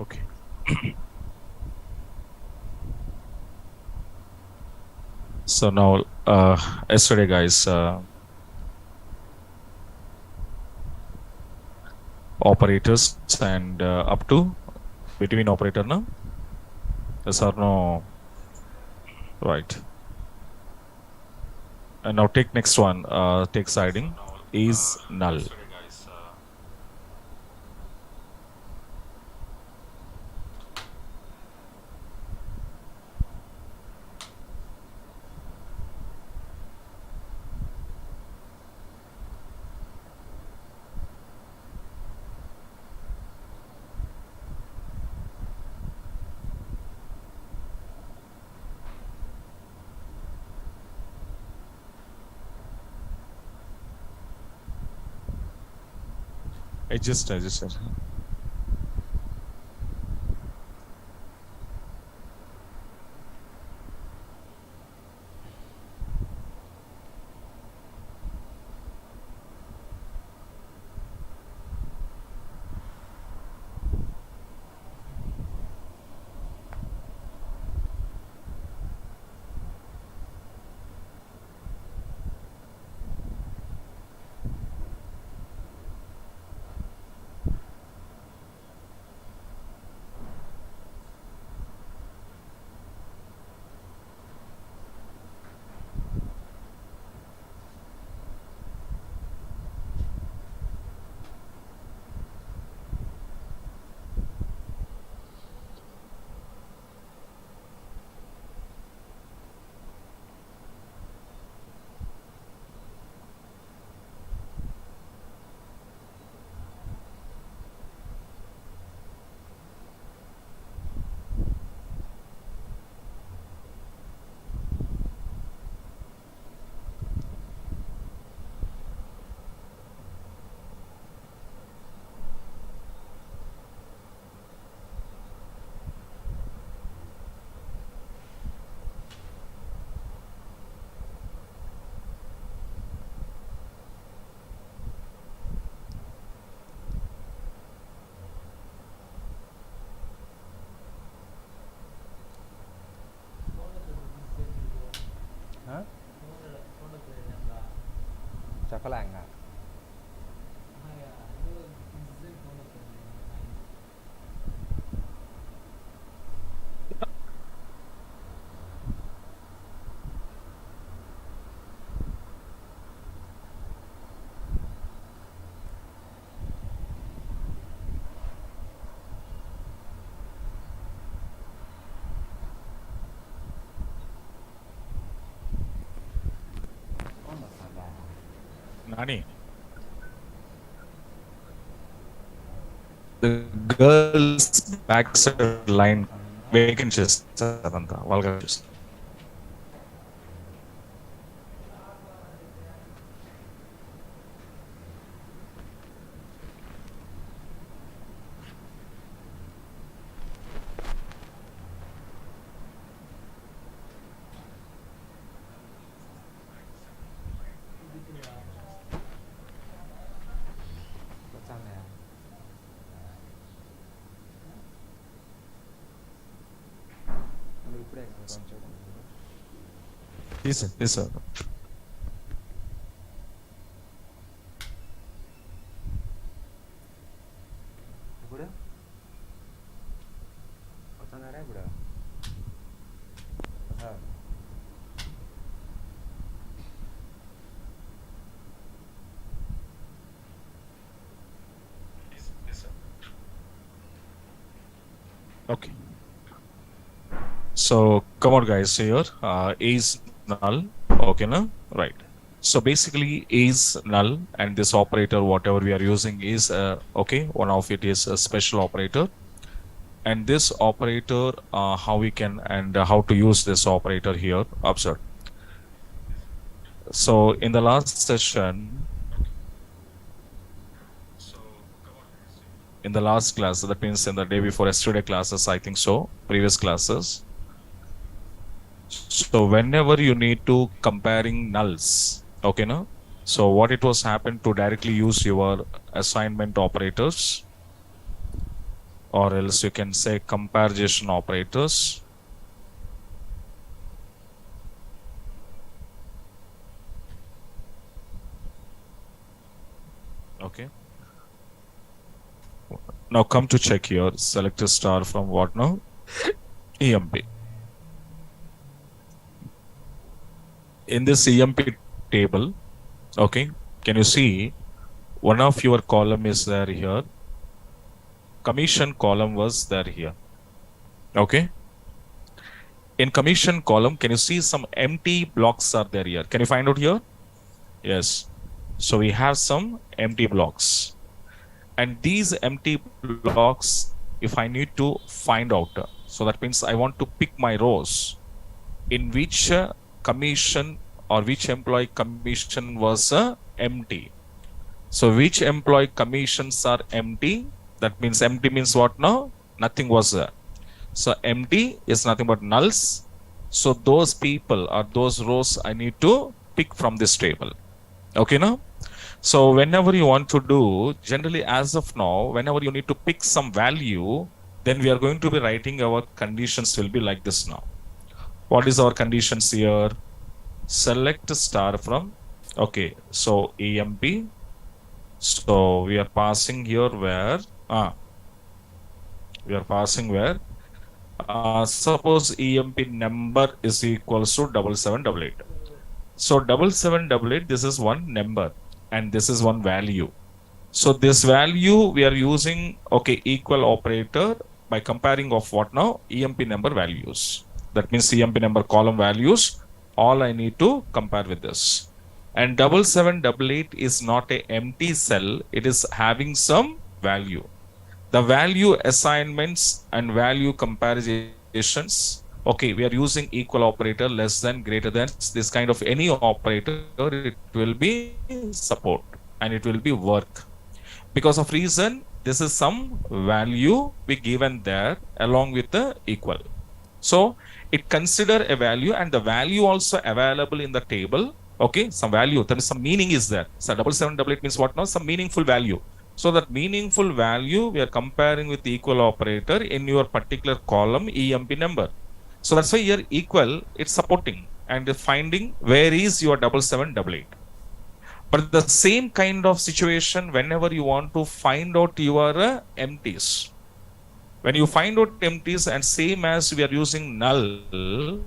Okay. So now, yesterday, guys, operators and up to between operator now. Yes or no? Right. And now take next one. Take siding is null. Adjust. Hah? Cakalang nggak? Oh masalah. Nani, the girls backside line vacant చేస్తారంతా వాళ్ళగా చూస్తారు. Macam ya. Ambil ipuడే కదా కొంచెం. తీసారు. ఇప్పుడు వస్తున్నారా ఇప్పుడు? Sir Okay. So come on, guys. Here, A is null. Okay, no? Right. So basically, A is null, and this operator, whatever we are using, is okay. One of it is a special operator, and this operator, how we can and how to use this operator here. Observe. So in the last session, in the last class, that means in the day before yesterday classes, I think so, previous classes. So whenever you need to comparing nulls, okay, no? So what it was happened to directly use your assignment operators. or else you can say comparison operators. Okay. Now come to check here. Select a star from what now? EMP. In this EMP table, okay, can you see one of your column is there here? Commission column was there here. Okay. In commission column, can you see some empty blocks are there here? Can you find out here? Yes. So we have some empty blocks. And these empty blocks, if I need to find out, so that means I want to pick my rows in which commission or which employee commission was empty. So which employee commissions are empty? That means empty means what now? Nothing was there. So empty is nothing but nulls. So those people or those rows I need to pick from this table. Okay now? So whenever you want to do, generally as of now, whenever you need to pick some value, then we are going to be writing our conditions will be like this now. What is our conditions here? Select a star from, okay, so EMP. So we are passing here where, we are passing where, suppose EMP number is equals to 7788. So 7788, this is one number and this is one value. So this value we are using, okay, equal operator by comparing of what now? EMP number values. That means EMP number column values, all I need to compare with this. And 7788 is not a empty cell, it is having some value. The value assignments and value comparisons, okay, we are using equal operator, less than, greater than, this kind of any operator, it will be support and it will be work. Because of reason, this is some value we given there along with the equal. So it consider a value and the value also available in the table. Okay, some value, there is some meaning is there. So 7788 means what now? Some meaningful value. So that meaningful value we are comparing with the equal operator in your particular column EMP number. So that's why here equal, it's supporting and finding where is your 7788. But the same kind of situation whenever you want to find out your empties. When you find out empties and same as we are using null,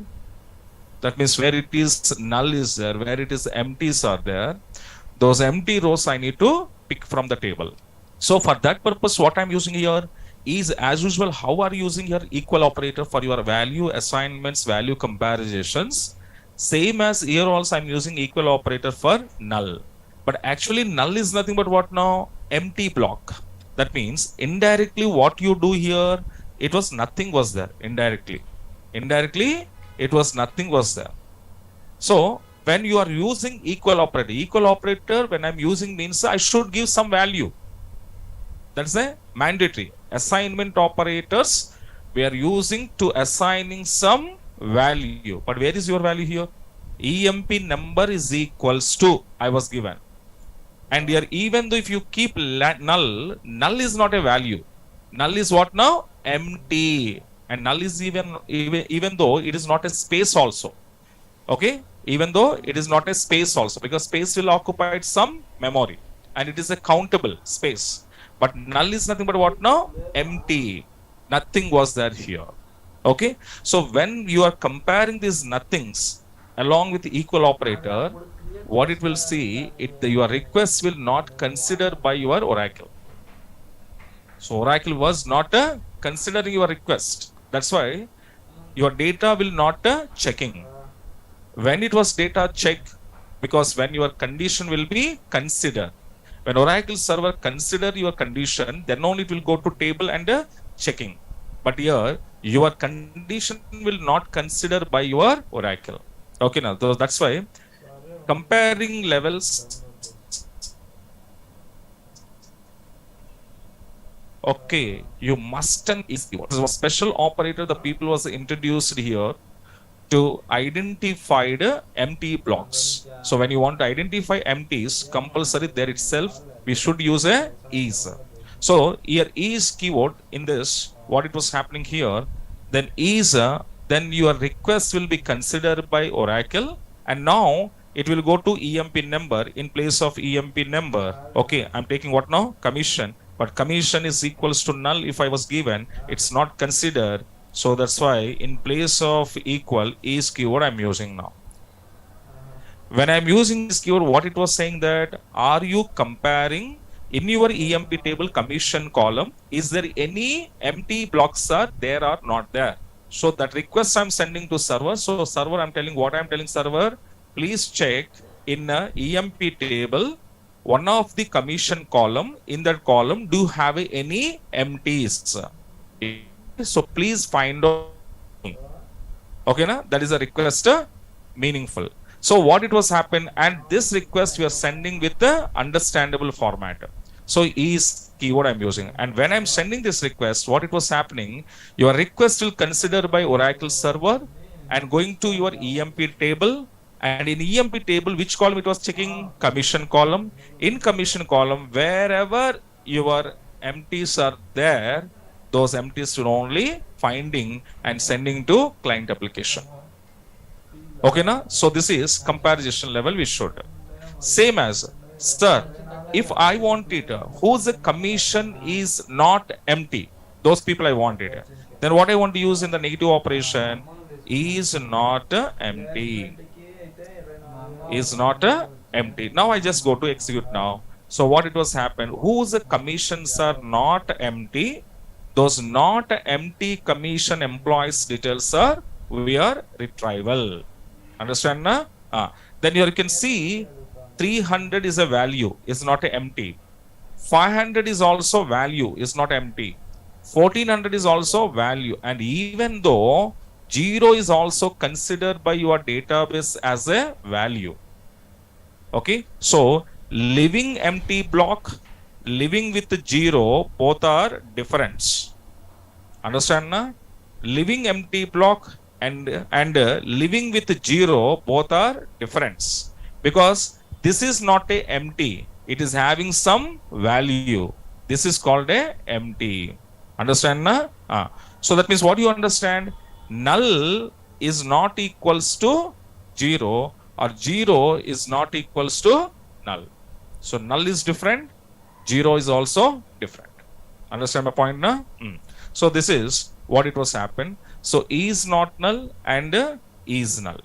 that means where it is null is there, where it is empties are there, those empty rows I need to pick from the table. So for that purpose, what I'm using here is as usual, how are you using your equal operator for your value assignments, value comparisons. Same as here also I'm using equal operator for null. But actually null is nothing but what now? Empty block. That means indirectly what you do here, it was nothing was there indirectly. Indirectly, it was nothing was there. So when you are using equal operator when I'm using means I should give some value. That's a mandatory. Assignment operators we are using to assigning some value. But where is your value here? EMP number is equals to I was given. And here even though if you keep null is not a value. Null is what now? Empty. And null is even though it is not a space also. Okay? Even though it is not a space also, because space will occupy some memory and it is a countable space. But null is nothing but what now? Empty. Nothing was there here. Okay? So when you are comparing these nothings along with the equal operator, what it will see, your request will not consider by your Oracle. So Oracle was not considering your request. That's why your data will not checking. When it was data check, because when your condition will be considered. When Oracle server consider your condition, then only it will go to table and checking. But here, your condition will not consider by your Oracle. Okay, now so that's why comparing levels. Okay, you must is a special operator the people was introduced here to identify the empty blocks. So when you want to identify empties, compulsory there itself we should use a is. So here is keyword in this, what it was happening here, then is then your request will be considered by Oracle, and now it will go to EMP number in place of EMP number. Okay, I'm taking what now? Commission. But commission is equals to null if I was given. It's not considered. So that's why in place of equal is keyword I'm using now. When I'm using this keyword, what it was saying that, are you comparing in your EMP table commission column, is there any empty blocks are there or not there? So that request I'm sending to server. So server, I'm telling what I'm telling server, please check in a EMP table, one of the commission column, in that column, do you have any empties? So please find out. Okay, na? That is a request meaningful. So what it was happen, and this request we are sending with the understandable format. So is keyword I'm using, and when I'm sending this request, what it was happening, your request will consider by Oracle server and going to your EMP table, and in EMP table, which column it was checking? Commission column. In commission column, wherever your empties are there, those empties will only finding and sending to client application. Okay, na? So this is comparison level we should. Same as, sir, if I want it, whose commission is not empty, those people I want it. Then what I want to use in the negative operation is not empty. Is not empty. Now I just go to execute now. So what it was happened, whose commissions are not empty, those not empty commission employees details are we are retrieval. Understand na? Then here you can see 300 is a value, is not empty. 500 is also value, is not empty. 1400 is also value, and even though 0 is also considered by your database as a value. Okay, so living empty block, living with 0, both are different. Understand na? Living empty block and living with 0, both are different, because this is not a empty, it is having some value. This is called a empty. Understand na? So that means what you understand, null is not equals to 0, or 0 is not equals to null. So null is different, 0 is also different. Understand my point na? So this is what it was happened. So is not null and is null.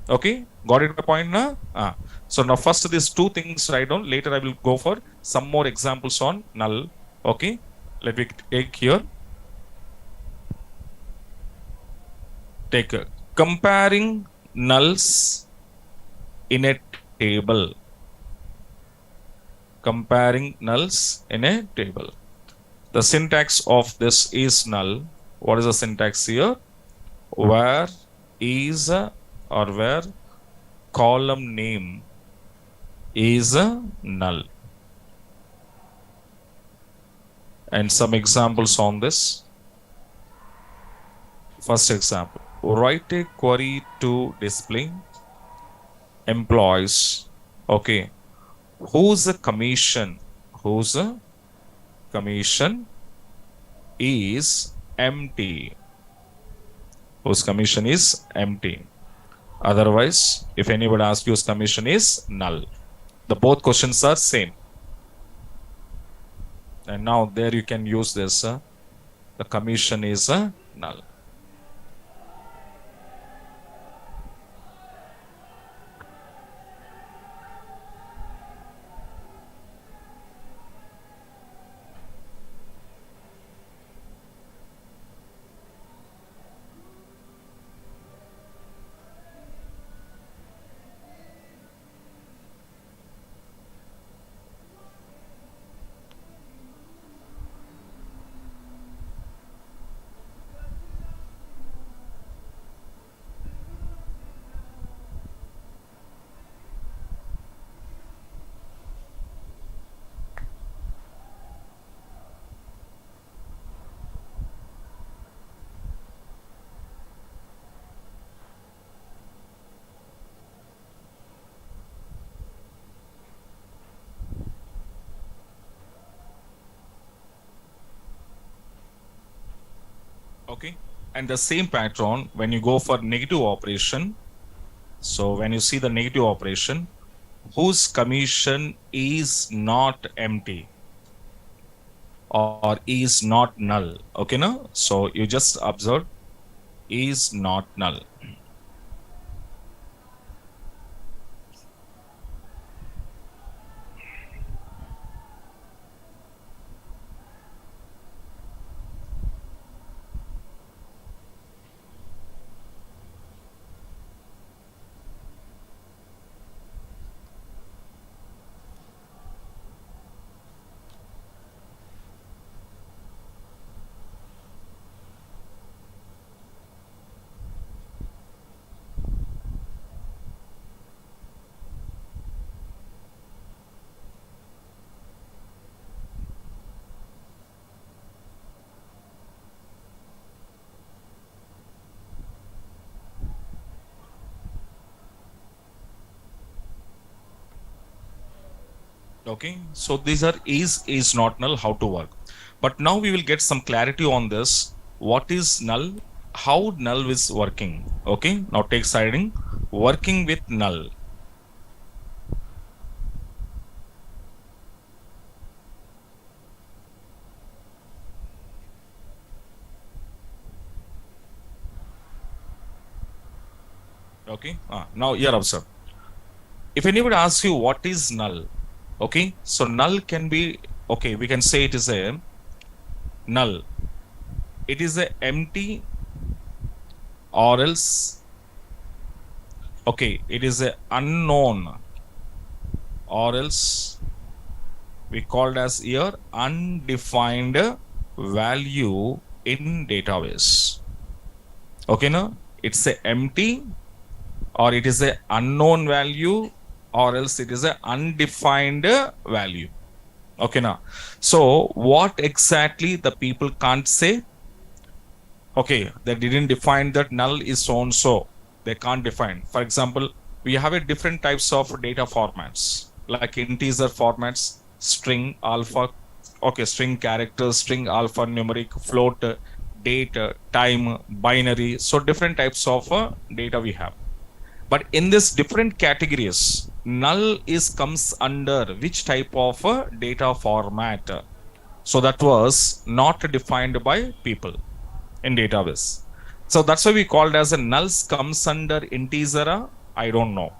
Okay, got it my point na? So now first these two things write down, later I will go for some more examples on null. Okay, let me take here, take comparing nulls in a table. Comparing nulls in a table. The syntax of this is null. What is the syntax here? Where is or where column name is null. And some examples on this. First example, write a query to display employees. Okay, whose commission is empty, whose commission is empty. Otherwise, if anybody asks you, whose commission is null, the both questions are same. And now there you can use this, the commission is null. Okay. And the same pattern when you go for negative operation. So when you see the negative operation, whose commission is not empty or is not null. Okay, no? So you just observe is not null. Okay, so these are is not null, how to work. But now we will get some clarity on this. What is null? How null is working? Okay, now take siding. Working with null. Okay, now here observe. If anybody asks you what is null, okay, so null can be, okay, we can say it is a null. It is a empty or else, okay, it is a unknown or else we called as here undefined value in database. Okay, now it's a empty or it is a unknown value or else it is a undefined value. Okay, now so what exactly the people can't say? Okay, they didn't define that null is so and so. They can't define. For example, we have a different types of data formats like integer formats, string, alpha, okay, string characters, string alpha, numeric, float, date, time, binary. So different types of data we have. But in this different categories, null is comes under which type of data format? So that was not defined by people in database. So that's why we called as a nulls comes under integer. I don't know.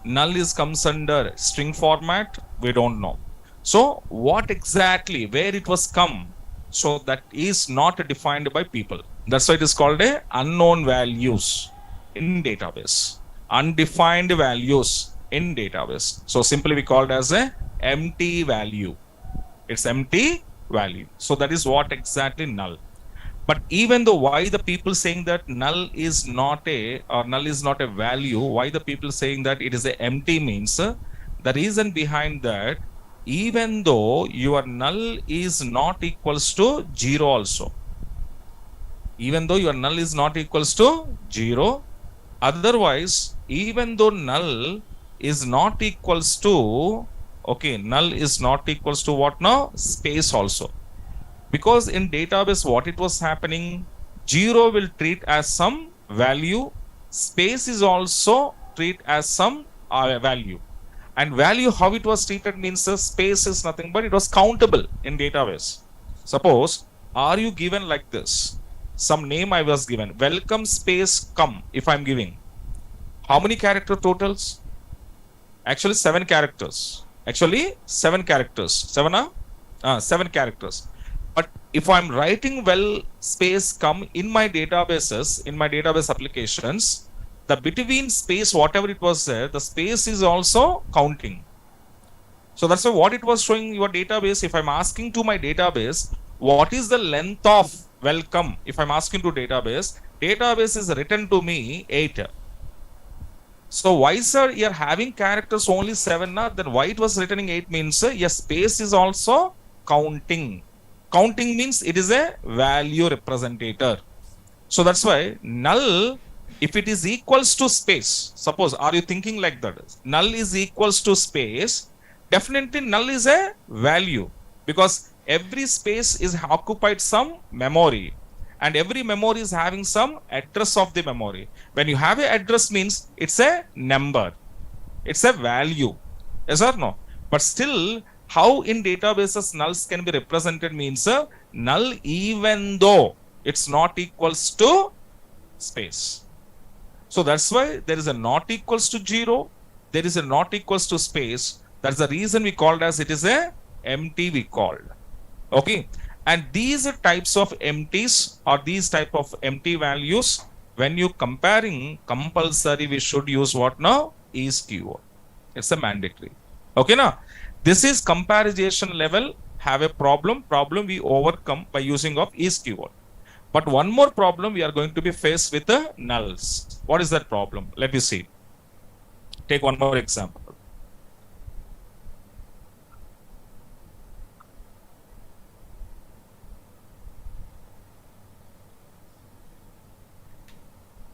Null is comes under string format. We don't know. So what exactly where it was come? So that is not defined by people. That's why it is called a unknown values in database. Undefined values in database. So simply we called as a empty value. It's empty value. So that is what exactly null. But even though why the people saying that null is not a or null is not a value, why the people saying that it is a empty means the reason behind that, even though your null is not equals to 0 also, even though your null is not equals to 0, otherwise even though null is not equals to, okay, null is not equals to what now? Space also. Because in database what it was happening, 0 will treat as some value, space is also treat as some value. And value how it was treated means space is nothing but it was countable in database. Suppose are you given like this, some name I was given, welcome space come, if I'm giving, how many character totals? Actually 7 characters. Actually 7 characters. 7 characters. But if I'm writing well space come in my databases, in my database applications, the between space, whatever it was there, the space is also counting. So that's why what it was showing your database. If I'm asking to my database, what is the length of welcome? If I'm asking to database is written to me 8. So why, sir, you're having characters only 7? Then why it was written in 8 means yes, space is also counting. Counting means it is a value representator. So that's why null, if it is equals to space, suppose, are you thinking like that? Null is equals to space, definitely null is a value because every space is occupied some memory. and every memory is having some address of the memory. When you have a address means it's a number, it's a value, yes or no? But still, how in databases nulls can be represented means null even though it's not equals to space. So that's why there is a not equals to 0, there is a not equals to space. That's the reason we called as it is a empty we called. Okay, and these types of empties or these type of empty values, when you comparing, compulsory we should use what now? Is keyword. It's a mandatory. Okay, now this is comparison level have a problem we overcome by using of is keyword. But one more problem we are going to be faced with the nulls. What is that problem? Let me see. Take one more example.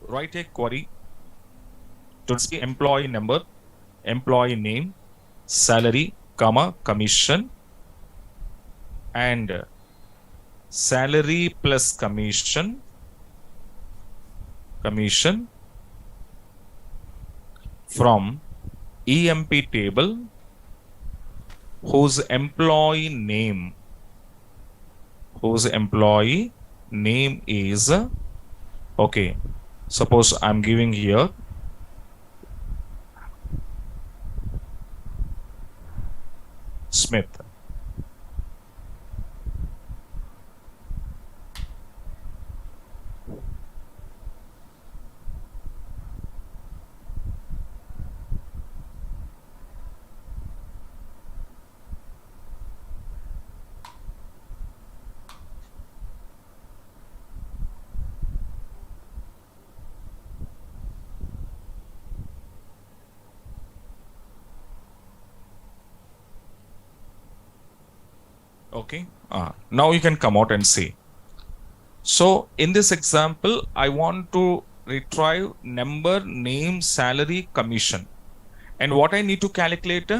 Write a query to see employee number, employee name, salary, comma, commission, and salary plus commission from EMP table whose employee name is okay. Suppose I'm giving here Smith. Okay, now you can come out and see. So in this example, I want to retrieve number, name, salary, commission. And what I need to calculate?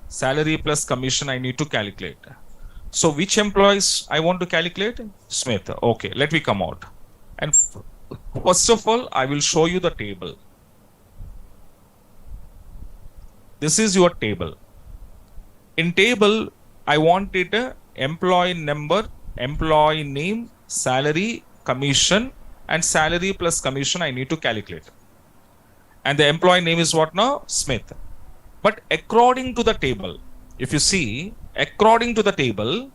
Salary plus commission I need to calculate. So which employees I want to calculate? Smith. Okay, let me come out. And first of all, I will show you the table. This is your table. In table, I want it employee number, employee name, salary, commission, and salary plus commission I need to calculate. And the employee name is what now? Smith. But according to the table, if you see, according to the table,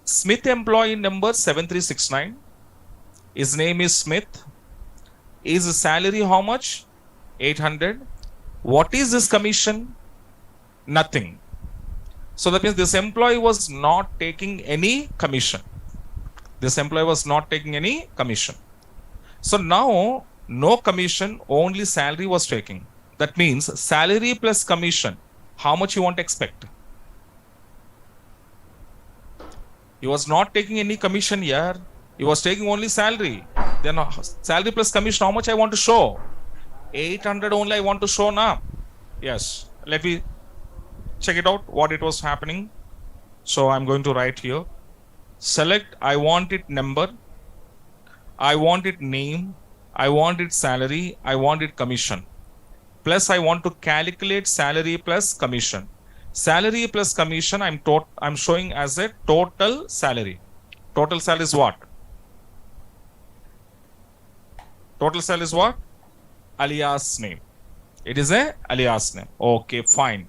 Smith employee number 7369, his name is Smith, his salary how much? 800. What is this commission? Nothing. So that means this employee was not taking any commission. This employee was not taking any commission. So now no commission, only salary was taking. That means salary plus commission, how much you want to expect? He was not taking any commission here. He was taking only salary. Then salary plus commission, how much I want to show? 800 only I want to show now. Yes, let me check it out what it was happening. So I'm going to write here, select I want it number, I want it name, I want it salary, I want it commission, plus I want to calculate salary plus commission. Salary plus commission I'm showing as a total salary. Total salary is what? Total salary is what? Alias name. It is a alias name. Okay, fine.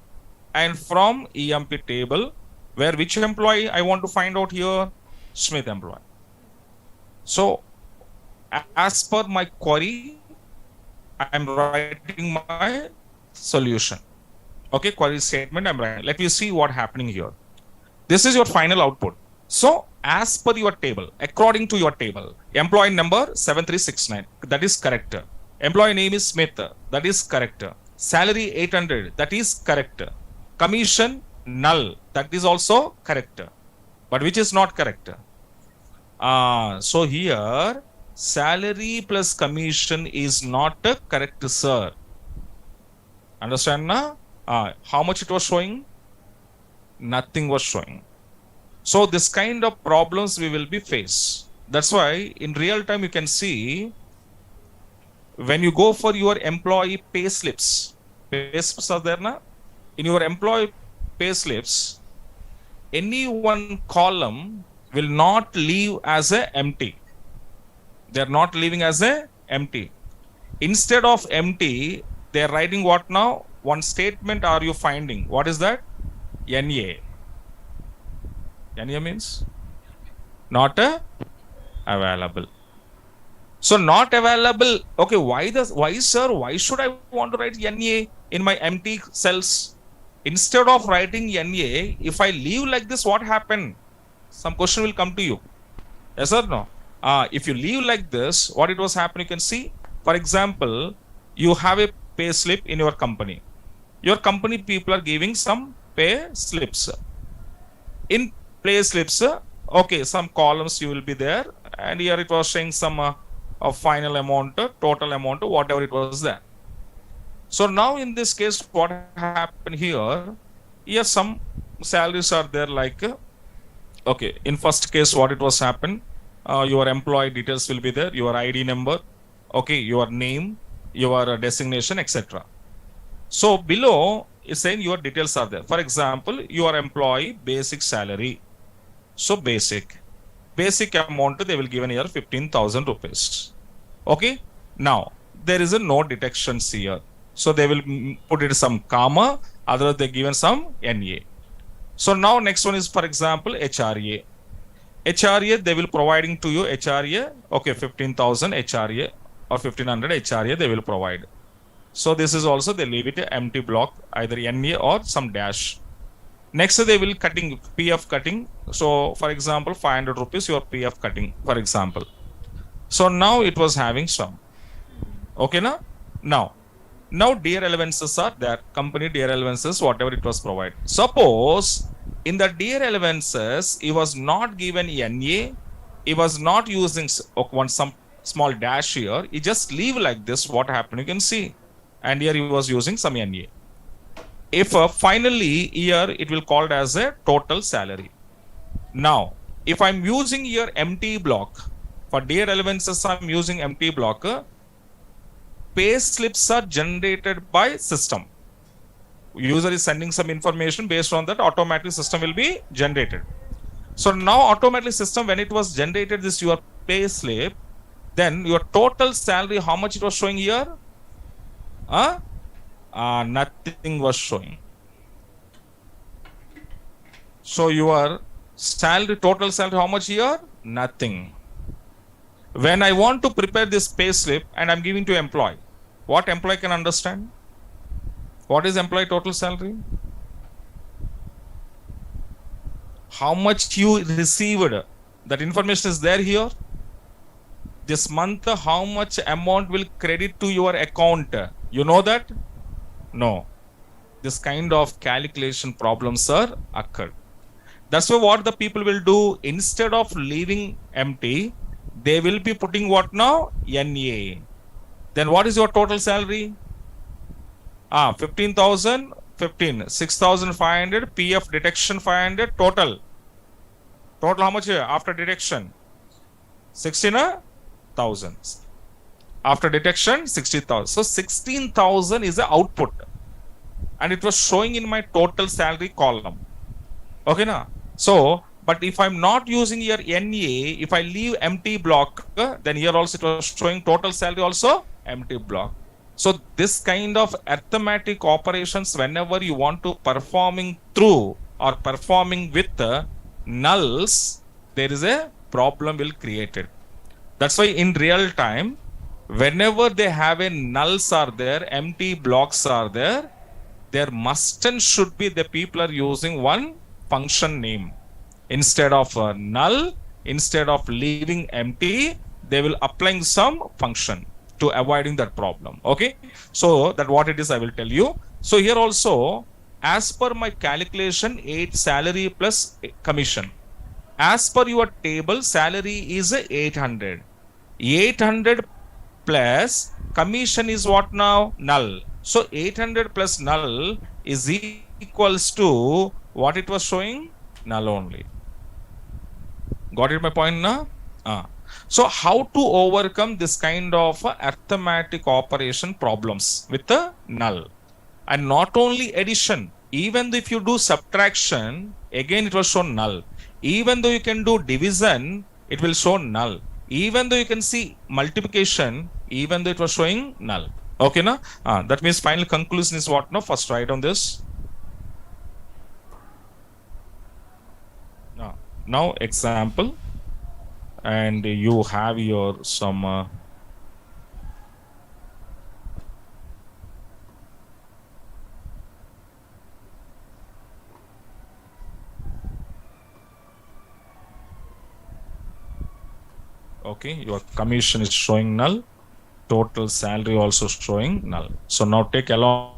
And from EMP table, where which employee I want to find out here? Smith employee. So as per my query, I am writing my solution. Okay, query statement I'm writing. Let me see what happening here. This is your final output. So as per your table, according to your table, employee number 7369, that is correct. Employee name is Smith, that is correct. Salary 800, that is correct. Commission null, that is also correct. But which is not correct? So here salary plus commission is not correct, sir. Understand now? How much it was showing? Nothing was showing. So this kind of problems we will be faced. That's why in real time you can see when you go for your employee pay slips are there na? In your employee pay slips, any one column will not leave as a empty. They are not leaving as a empty. Instead of empty, they are writing what now? One statement are you finding? What is that? NA. NA means not available. So not available. Okay, why sir? Why should I want to write NA in my empty cells? Instead of writing NA, if I leave like this, what happened? Some question will come to you. Yes or no? If you leave like this, what it was happening, you can see. For example, you have a pay slip in your company. Your company people are giving some pay slips. In pay slips, okay, some columns you will be there, and here it was showing some of final amount, total amount, whatever it was there. So now in this case, what happened here? Here some salaries are there like, okay, in first case, what it was happened? Your employee details will be there, your ID number, okay, your name, your designation, etc. So below is saying your details are there. For example, your employee basic salary. So basic amount they will give here 15,000 rupees. Okay. Now there is a no detections here. So they will put it some comma, otherwise they given some NA. So now next one is, for example, HRA. HRA they will providing to you HRA. Okay, 15,000 HRA or 1500 HRA they will provide. So this is also they leave it empty block, either NA or some dash. Next they will cutting PF cutting. So for example 500 rupees your PF cutting, for example. So now it was having some. Okay na? Now dear allowances are there. Company dear allowances, whatever it was provided. Suppose in the dear allowances he was not given NA, he was not using one some small dash here. He just leave like this. What happened? You can see. And here he was using some NA. If finally here it will called as a total salary. Now, if I'm using here empty block, for dear allowances I'm using empty block, pay slips are generated by system. User is sending some information, based on that automatically system will be generated. So now automatically system, when it was generated this your pay slip, then your total salary, how much it was showing here? Nothing was showing. So your salary, total salary, how much here? Nothing. When I want to prepare this pay slip and I'm giving to employee, what employee can understand? What is employee total salary? How much you received? That information is there here. This month, how much amount will credit to your account? You know that? No. This kind of calculation problems are occurred. That's why what the people will do, instead of leaving empty, they will be putting what now? NA. Then what is your total salary? 15,000, 15, 6,500, PF deduction 500, total. Total how much after deduction? 16,000. After deduction, 60,000. So 16,000 is the output. And it was showing in my total salary column. Okay, na? So, but if I'm not using here NA, if I leave empty block, then here also it was showing total salary also empty block. So this kind of arithmetic operations, whenever you want to performing through or performing with nulls, there is a problem will created. That's why in real time, whenever they have a nulls are there, empty blocks are there must and should be the people are using one function name. Instead of null, instead of leaving empty, they will applying some function to avoiding that problem. Okay. So that what it is, I will tell you. So here also, as per my calculation, 8 salary plus commission. As per your table, salary is 800. 800 plus commission is what now? Null. So 800 plus null is equals to what it was showing? Null only. Got it my point now? So how to overcome this kind of arithmetic operation problems with the null? And not only addition, even if you do subtraction, again it will show null. Even though you can do division, it will show null. Even though you can see multiplication, even though it was showing null. Okay, na? That means final conclusion is what? No, first write on this. Now example, and you have your some okay, your commission is showing null, total salary also showing null. So now take along.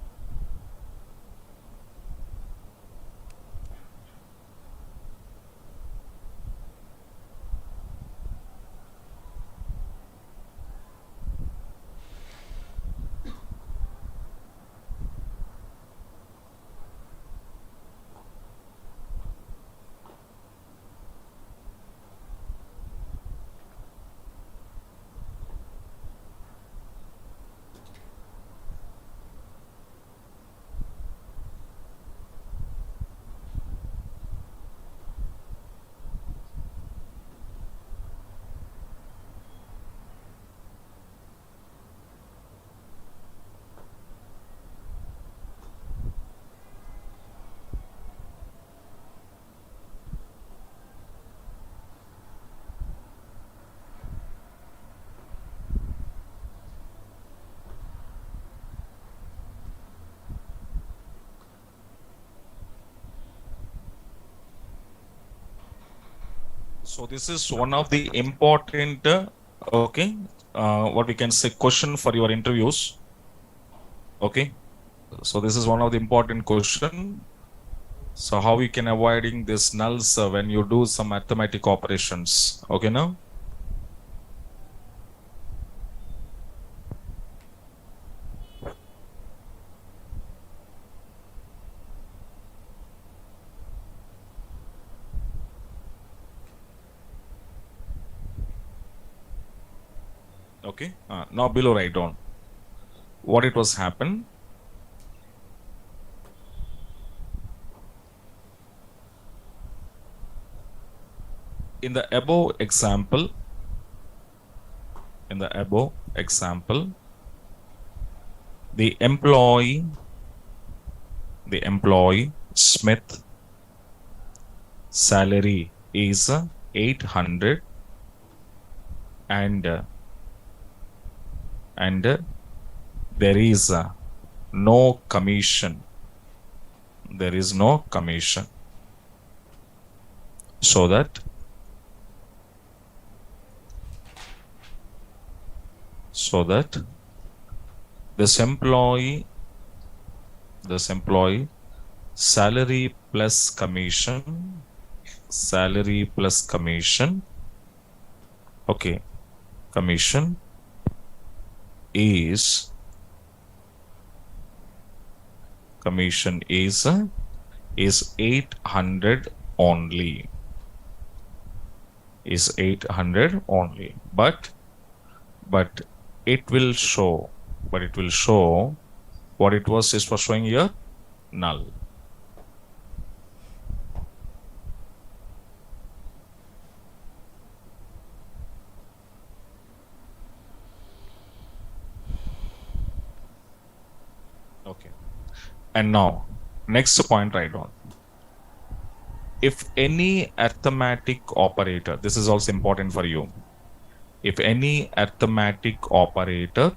So this is one of the important, okay, what we can say question for your interviews. Okay, so this is one of the important question. So how you can avoiding this nulls when you do some arithmetic operations? Okay, now. Okay, now below write down what it was happen. In the above example, the employee Smith salary is 800 and there is no commission. There is no commission. So that this employee salary plus commission, okay, commission is 800 only, but it will show what it was is for showing here null. Okay, and now next point write down. If any arithmetic operator, this is also important for you. If any arithmetic operator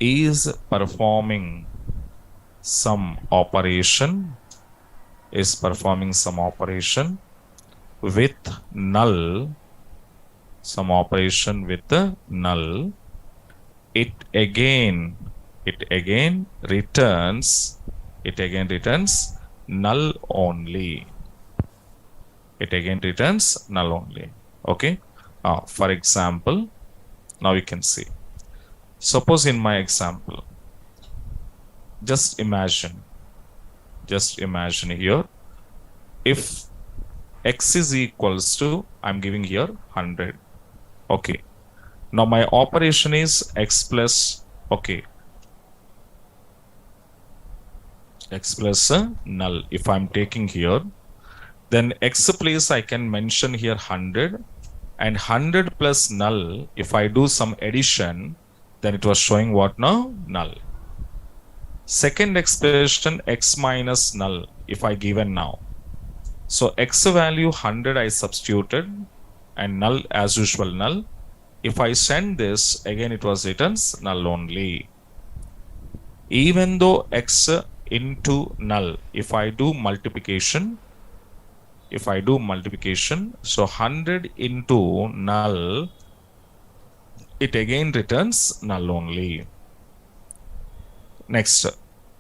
is performing some operation with null, it again returns null only. Okay, for example, now you can see, suppose in my example, just imagine here, if x is equals to, I'm giving here 100. Okay. Now my operation is x plus, okay, x plus null. If I'm taking here, then x place I can mention here 100, and 100 plus null, if I do some addition, then it was showing what now? Null. Second expression, x minus null, if I given now. So x value 100 I substituted, and null as usual null. If I send this, again it was returns null only. Even though x into null, if I do multiplication, so 100 into null, it again returns null only. Next,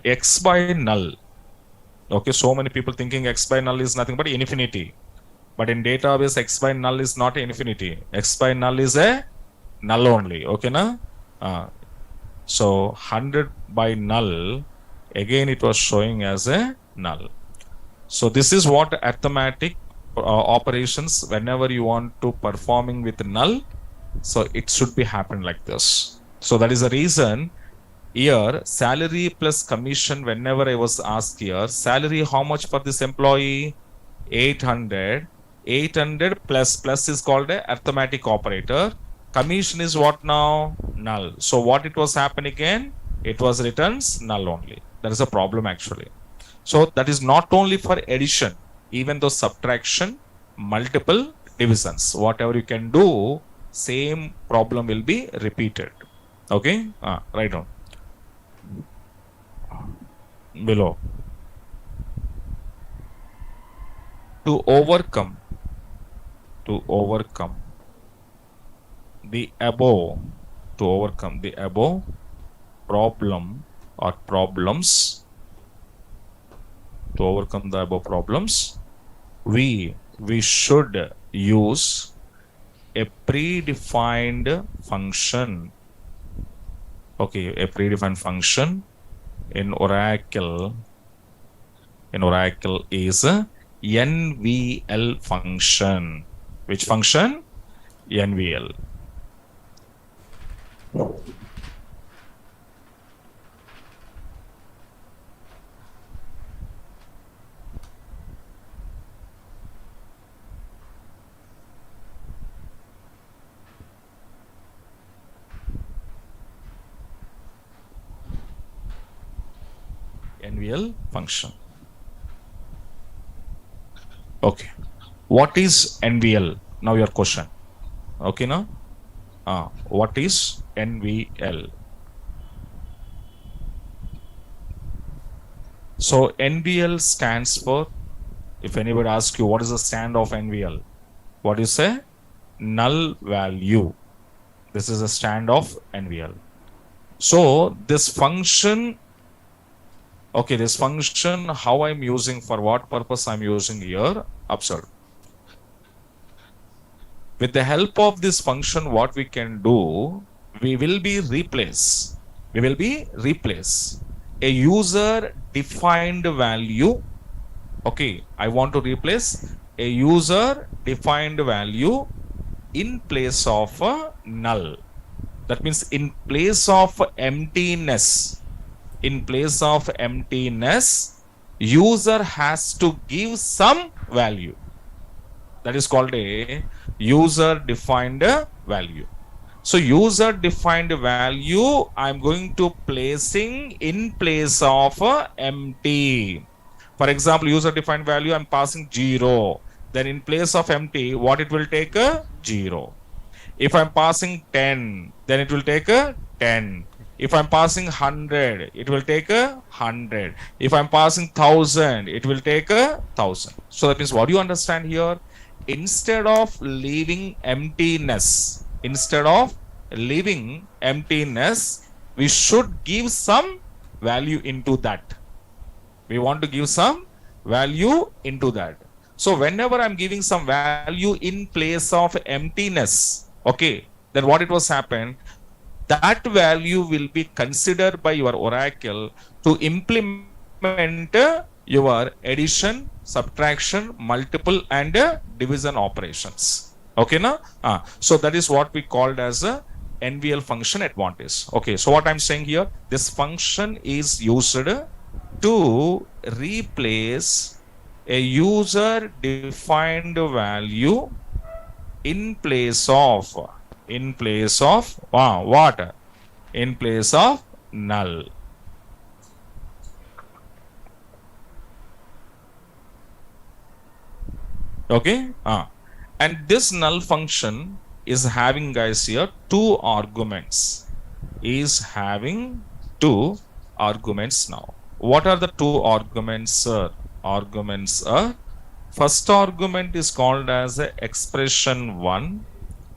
x by null. Okay, so many people thinking x by null is nothing but infinity. But in database, x by null is not infinity. X by null is a null only. Okay, na? So 100 by null, again it was showing as a null. So this is what arithmetic operations, whenever you want to performing with null, so it should be happen like this. So that is the reason here salary plus commission, whenever I was asked here, salary how much for this employee? 800. 800 plus is called a arithmetic operator. Commission is what now? Null. So what it was happen again? It was returns null only. That is a problem actually. So that is not only for addition, even though subtraction, multiple divisions, whatever you can do, same problem will be repeated. Okay, write down below. To overcome the above problem or problems, to overcome the above problems, we should use a predefined function. Okay, a predefined function in Oracle is a NVL function. Which function? NVL. NVL function. Okay, what is NVL? Now your question. Okay, now what is NVL? So NVL stands for, if anybody asks you what is the stand of NVL, what you say? Null value. This is the stand of NVL. So this function, okay, this function, how I'm using, for what purpose I'm using here, observe. With the help of this function, what we can do, we will be replace a user defined value. Okay, I want to replace a user defined value in place of null. That means in place of emptiness, user has to give some value. That is called a user defined value. So user defined value, I'm going to placing in place of empty. For example, user defined value, I'm passing 0. Then in place of empty, what it will take? 0. If I'm passing 10, then it will take 10. If I'm passing 100, it will take 100. If I'm passing 1000, it will take 1000. So that means, what do you understand here? Instead of leaving emptiness, we should give some value into that. We want to give some value into that. So whenever I'm giving some value in place of emptiness, okay, then what it was happen? That value will be considered by your Oracle to implement your addition, subtraction, multiple and division operations. Okay, now so that is what we called as a NVL function advantage. Okay, so what I'm saying here, this function is used to replace a user defined value in place of what? In place of null. Okay, and this null function is having, guys, here two arguments. Is having two arguments now. What are the two arguments, sir? Arguments are, first argument is called as a expression 1,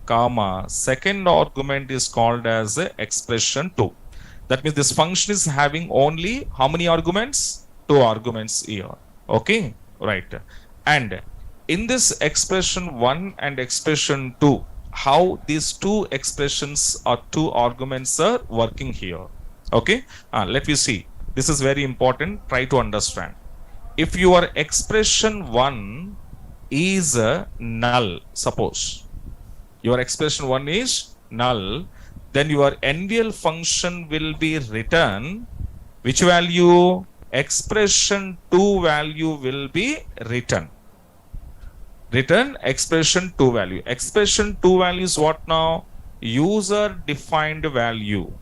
comma, second argument is called as a expression 2. That means this function is having only how many arguments? Two arguments here. Okay, right. And in this expression 1 and expression 2, how these two expressions or two arguments are working here. Okay, let me see. This is very important. Try to understand. If your expression 1 is null, suppose your expression 1 is null, then your NVL function will be return which value? Expression 2 value will be return expression 2 value. Expression 2 value is what now? User defined value.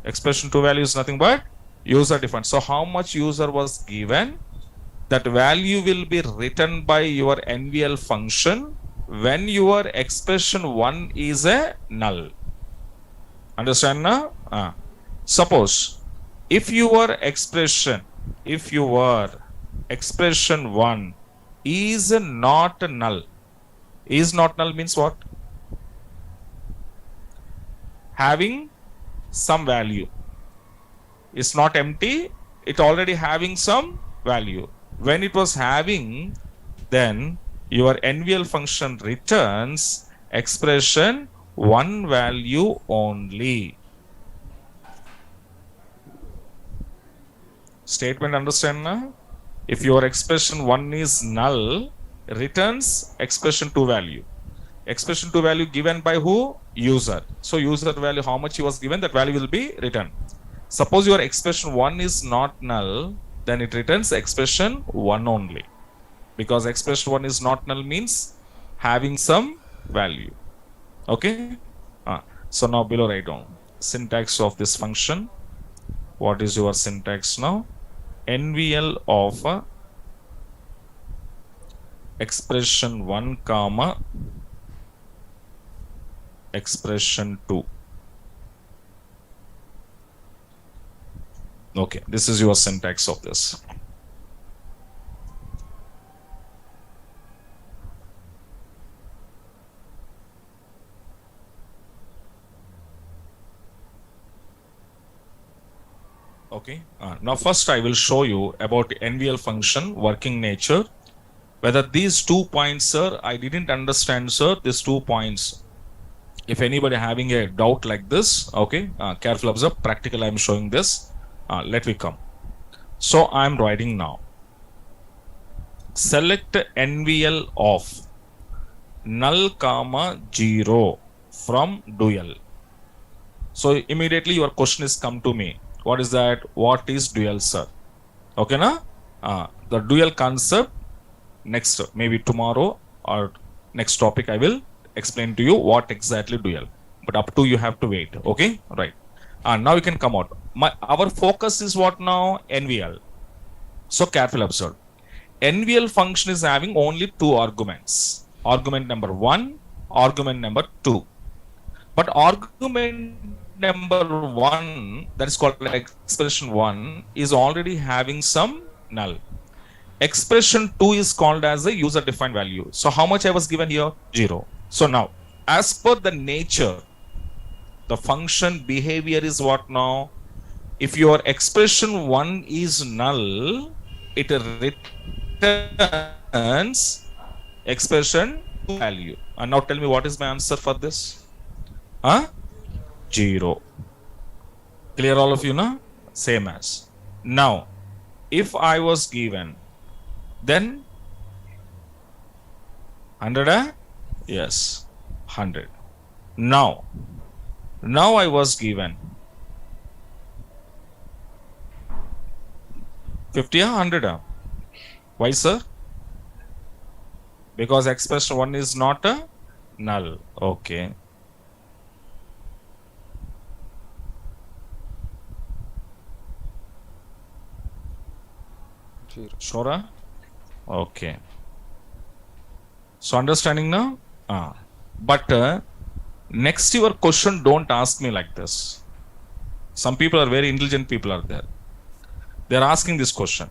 Expression 2 value is nothing but user defined. So how much user was given, that value will be written by your NVL function when your expression 1 is a null. Understand now? Suppose if your expression 1 is not null. Is not null means what? Having some value. It's not empty, it already having some value. When it was having, then your NVL function returns expression 1 value only. Statement understand now? If your expression 1 is null, returns expression 2 value. Expression 2 value given by who? User. So user value, how much he was given, that value will be returned. Suppose your expression 1 is not null, then it returns expression 1 only. Because expression 1 is not null means having some value. Okay? So now below write down syntax of this function. What is your syntax now? NVL of expression 1 comma expression 2. Okay, this is your syntax of this. Okay, now first I will show you about NVL function working nature. Whether these 2 points, sir, I didn't understand, sir, these 2 points. If anybody having a doubt like this, okay, careful observe, practical I am showing this. Let me come. So I am writing now. Select NVL of null comma 0 from dual. So immediately your question is come to me. What is that? What is dual, sir? Okay, na? The dual concept, next, maybe tomorrow or next topic, I will explain to you what exactly dual. But up to you have to wait. Okay, right. Now you can come out. Our focus is what now? NVL. So careful observe. NVL function is having only 2 arguments. Argument number 1, argument number 2. But argument number 1, that is called expression 1, is already having some null. Expression 2 is called as a user defined value. So how much I was given here? 0. So now, as per the nature, the function behavior is what now? If your expression 1 is null, it returns expression 2 value. And now tell me what is my answer for this? 0. Clear all of you now? Same as. Now, if I was given Then 100, yes, 100. Now I was given 50 or 100. Why, sir? Because expression 1 is not a null. Okay. Zero. Sure? Okay. So understanding now? But next your question, don't ask me like this. Some people are very intelligent people are there. They are asking this question.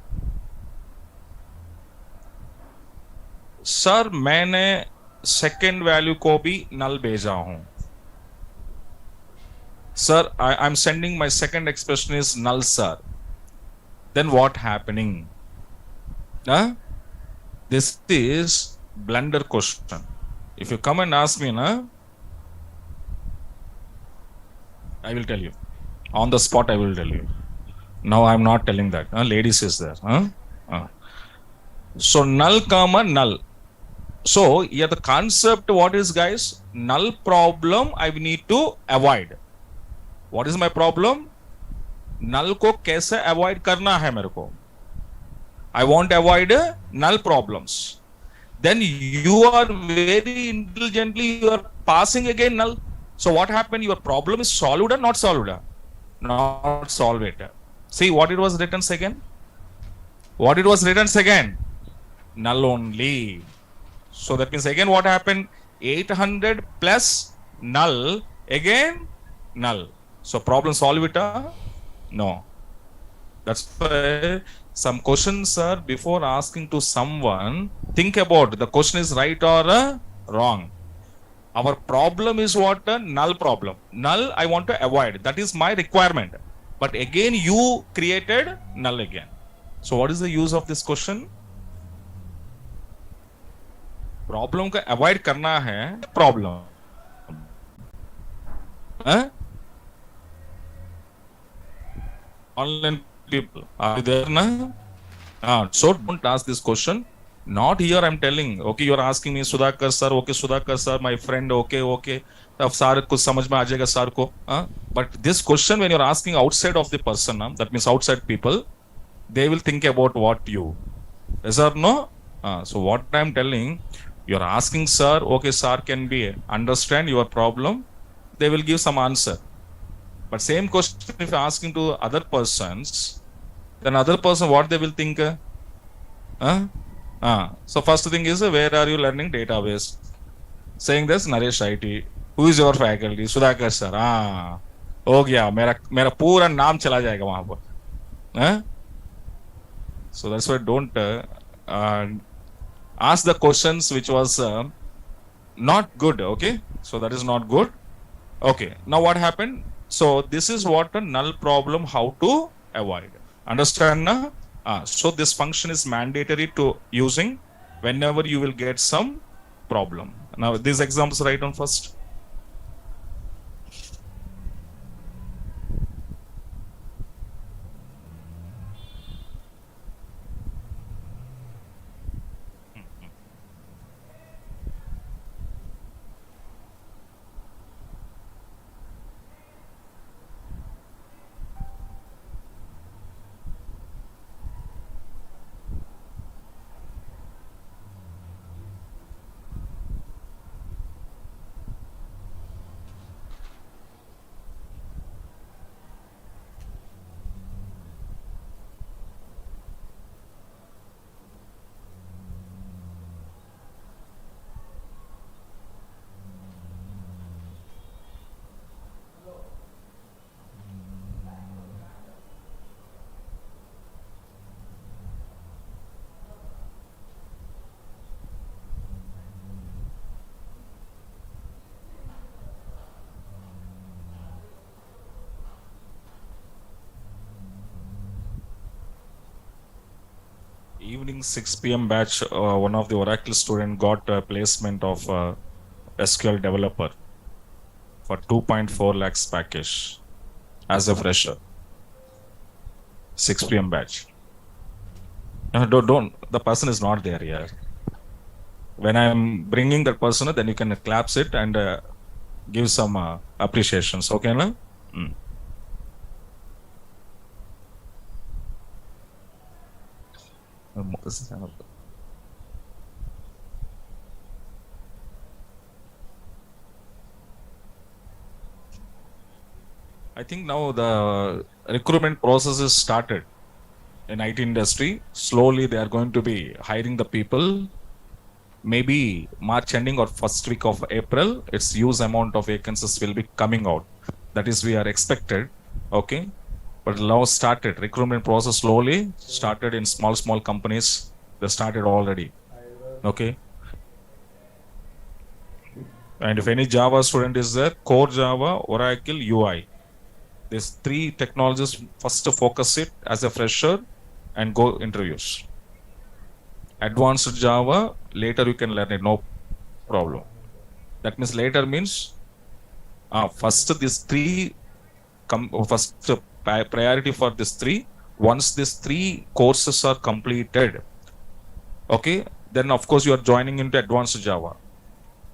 Sir मैंने second value को भी null भेजा हूं. Sir I am sending my second expression is null sir. Then what happening? This is blunder question. If you come and ask me, I will tell you. On the spot, I will tell you. Now I am not telling that. Ladies is there. So null comma null. So here the concept, what is, guys? Null problem I need to avoid. What is my problem? नल को कैसे avoid करना है मेरे को. I want to avoid null problems. Then you are very intelligently you are passing again null. So what happened? Your problem is solved or not solved? Not solved. See what it was written second. What it was written second? Null only. So that means again what happened? 800 plus null again null. So problem solved it? No. That's why some questions are before asking to someone, think about the question is right or wrong. Our problem is what? A null problem. Null I want to avoid. That is my requirement. But again you created null again. So what is the use of this question? Problem को avoid करना है. Problem. Online people are there now. So don't ask this question. Not here I'm telling. Okay, you are asking me Sudhakar sir. Okay, Sudhakar sir, my friend. Okay. अब सार कुछ समझ में आ जाएगा sir को. But this question when you are asking outside of the person, that means outside people, they will think about what you. Yes or no? So what I'm telling, you are asking sir. Okay, sir can be understand your problem. They will give some answer. But same question if you're asking to other persons, then other person what they will think? So first thing is where are you learning database? Saying this Naresh IT. Who is your faculty? Sudhakar sir. हो गया मेरा पूरा नाम चला जाएगा वहां पर. So that's why don't ask the questions which was not good. Okay, so that is not good. Okay, now what happened? So this is what a null problem, how to avoid. Understand now? So this function is mandatory to using whenever you will get some problem. Now these examples write on first. Evening 6 p.m. batch, one of the Oracle student got a placement of SQL developer for 2.4 lakhs package as a fresher. 6 p.m. batch. Don't. The person is not there here. When I'm bringing that person, then you can claps it and give some appreciations. Okay, na? Mm. I think now the recruitment process is started in IT industry. Slowly they are going to be hiring the people. Maybe March ending or first week of April, its huge amount of vacancies will be coming out. That is, we are expected. Okay. But now started recruitment process slowly started in small companies. They started already. Okay. And if any Java student is there, core Java, Oracle, UI. These three technologies, first to focus it as a fresher and go interviews. Advanced Java, later you can learn it, no problem. That means later means first these three first priority for this three. Once these three courses are completed, okay, then of course you are joining into advanced Java.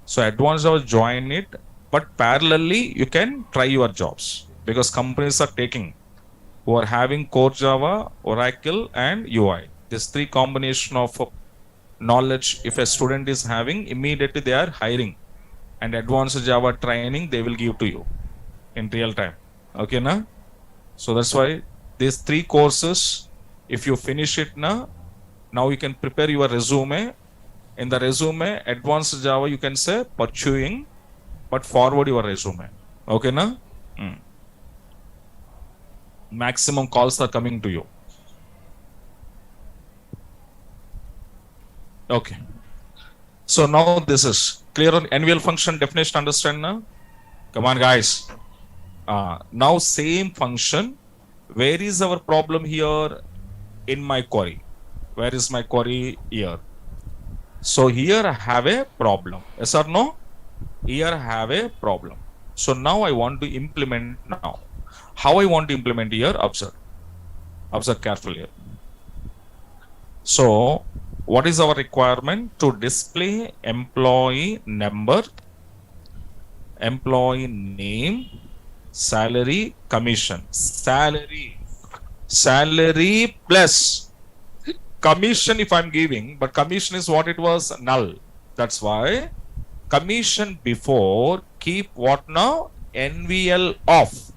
So advanced Java, join it, but parallelly you can try your jobs because companies are taking who are having core Java, Oracle, and UI. This three combination of knowledge, if a student is having, immediately they are hiring, and advanced Java training they will give to you in real time. Okay, na? So that's why these three courses, if you finish it now you can prepare your resume. In the resume, advanced Java you can say pursuing, but forward your resume. Okay, na? Maximum calls are coming to you. Okay. So now this is clear on NVL function definition, understand now? Come on, guys. Now same function. Where is our problem here in my query? Where is my query here? So here I have a problem. Yes or no? Here I have a problem. So now I want to implement now. How I want to implement here? Observe. Observe carefully here. So what is our requirement? To display employee number, employee name, salary, commission. Salary plus commission if I'm giving, but commission is what it was, null. That's why commission before keep what now? NVL off.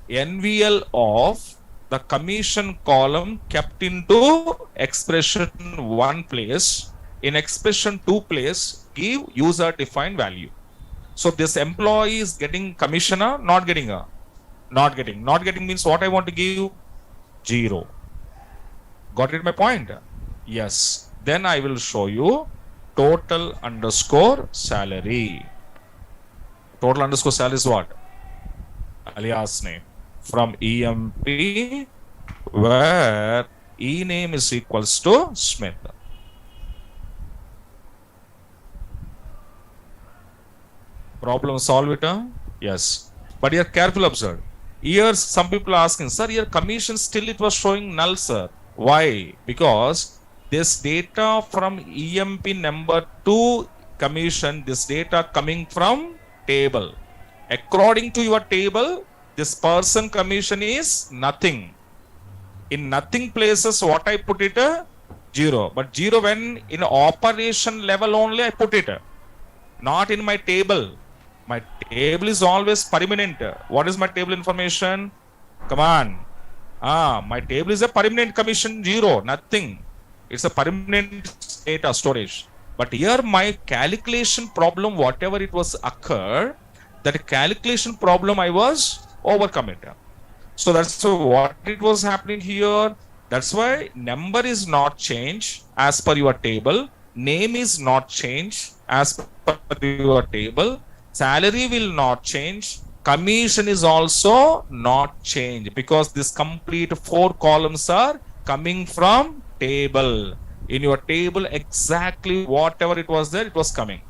NVL off, the commission column kept into expression 1 place. In expression 2 place, give user defined value. So this employee is getting commissioner, not getting a. Not getting. Not getting means what I want to give? 0. Got it my point? Yes. Then I will show you total underscore salary. Total underscore salary is what? Alias name. From EMP, where E name is equals to Smith. Problem solve it? Yes. But here careful observe. Here some people are asking, sir, here commission still it was showing null, sir. Why? Because this data from EMP number 2 commission, this data coming from table. According to your table, this person commission is nothing. In nothing places, what I put it? 0. But 0 when in operation level only I put it. Not in my table. My table is always permanent. What is my table information? Come on. My table is a permanent commission 0. Nothing. It's a permanent data storage. But here my calculation problem, whatever it was occurred, that calculation problem I was overcome it. So that's what it was happening here. That's why number is not changed as per your table. Name is not changed as per your table. Salary will not change. Commission is also not changed because this complete 4 columns are coming from table. In your table, exactly whatever it was there, it was coming.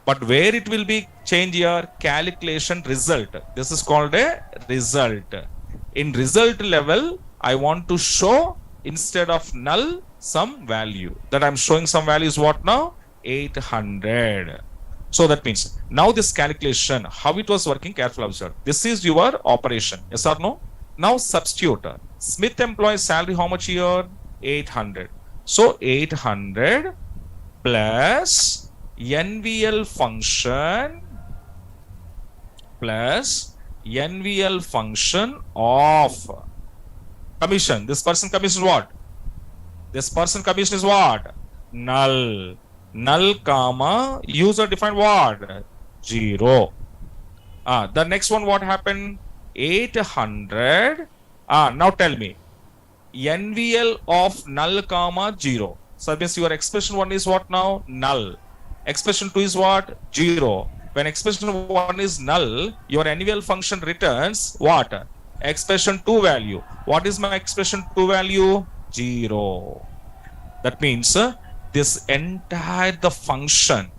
But where it will be changed here? Calculation result. This is called a result. In result level, I want to show instead of null some value that I'm showing some value is what now 800. So that means now this calculation, how it was working, careful observe. This is your operation, yes or no? Now substitute. Smith employees salary how much here? 800. So 800 plus NVL function plus NVL function of commission. This person commission what? This person commission is what? Null. Null comma user defined what? 0. The next one what happened? 800. Now tell me. NVL of null comma 0. So that means your expression 1 is what now? Null. Expression 2 is what? 0. When expression 1 is null, your NVL function returns what? Expression 2 value. What is my expression 2 value? 0. That means this entire the function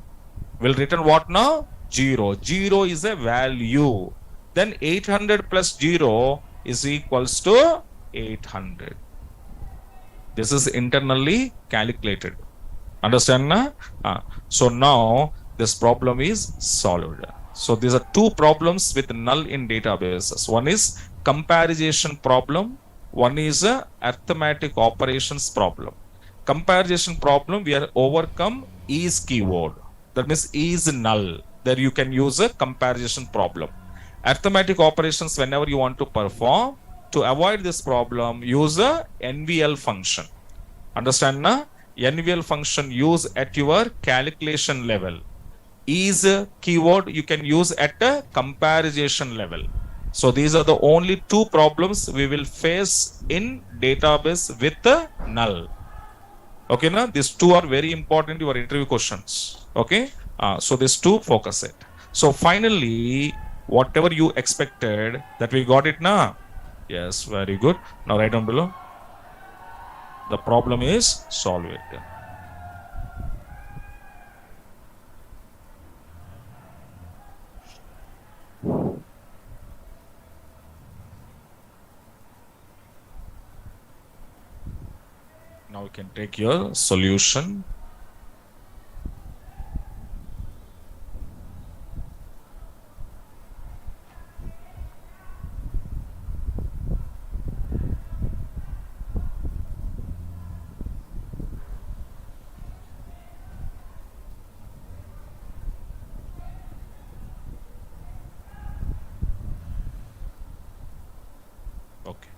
will return what now? 0. 0 is a value. Then 800 plus 0 is equals to 800. This is internally calculated. Understand na? So now this problem is solved. So these are two problems with null in databases. One is comparison problem. One is a arithmetic operations problem. Comparison problem we are overcome is keyword. That means is null. There you can use a comparison problem. Arithmetic operations whenever you want to perform, to avoid this problem, use a NVL function. Understand na? NVL function use at your calculation level. Is keyword you can use at a comparison level. So these are the only two problems we will face in database with the null. Okay, na? These two are very important your interview questions. Okay, so these two focus it. So finally, whatever you expected, that we got it now. Yes, very good. Now write down below. The problem is solve it. Now you can take your solution. Okay.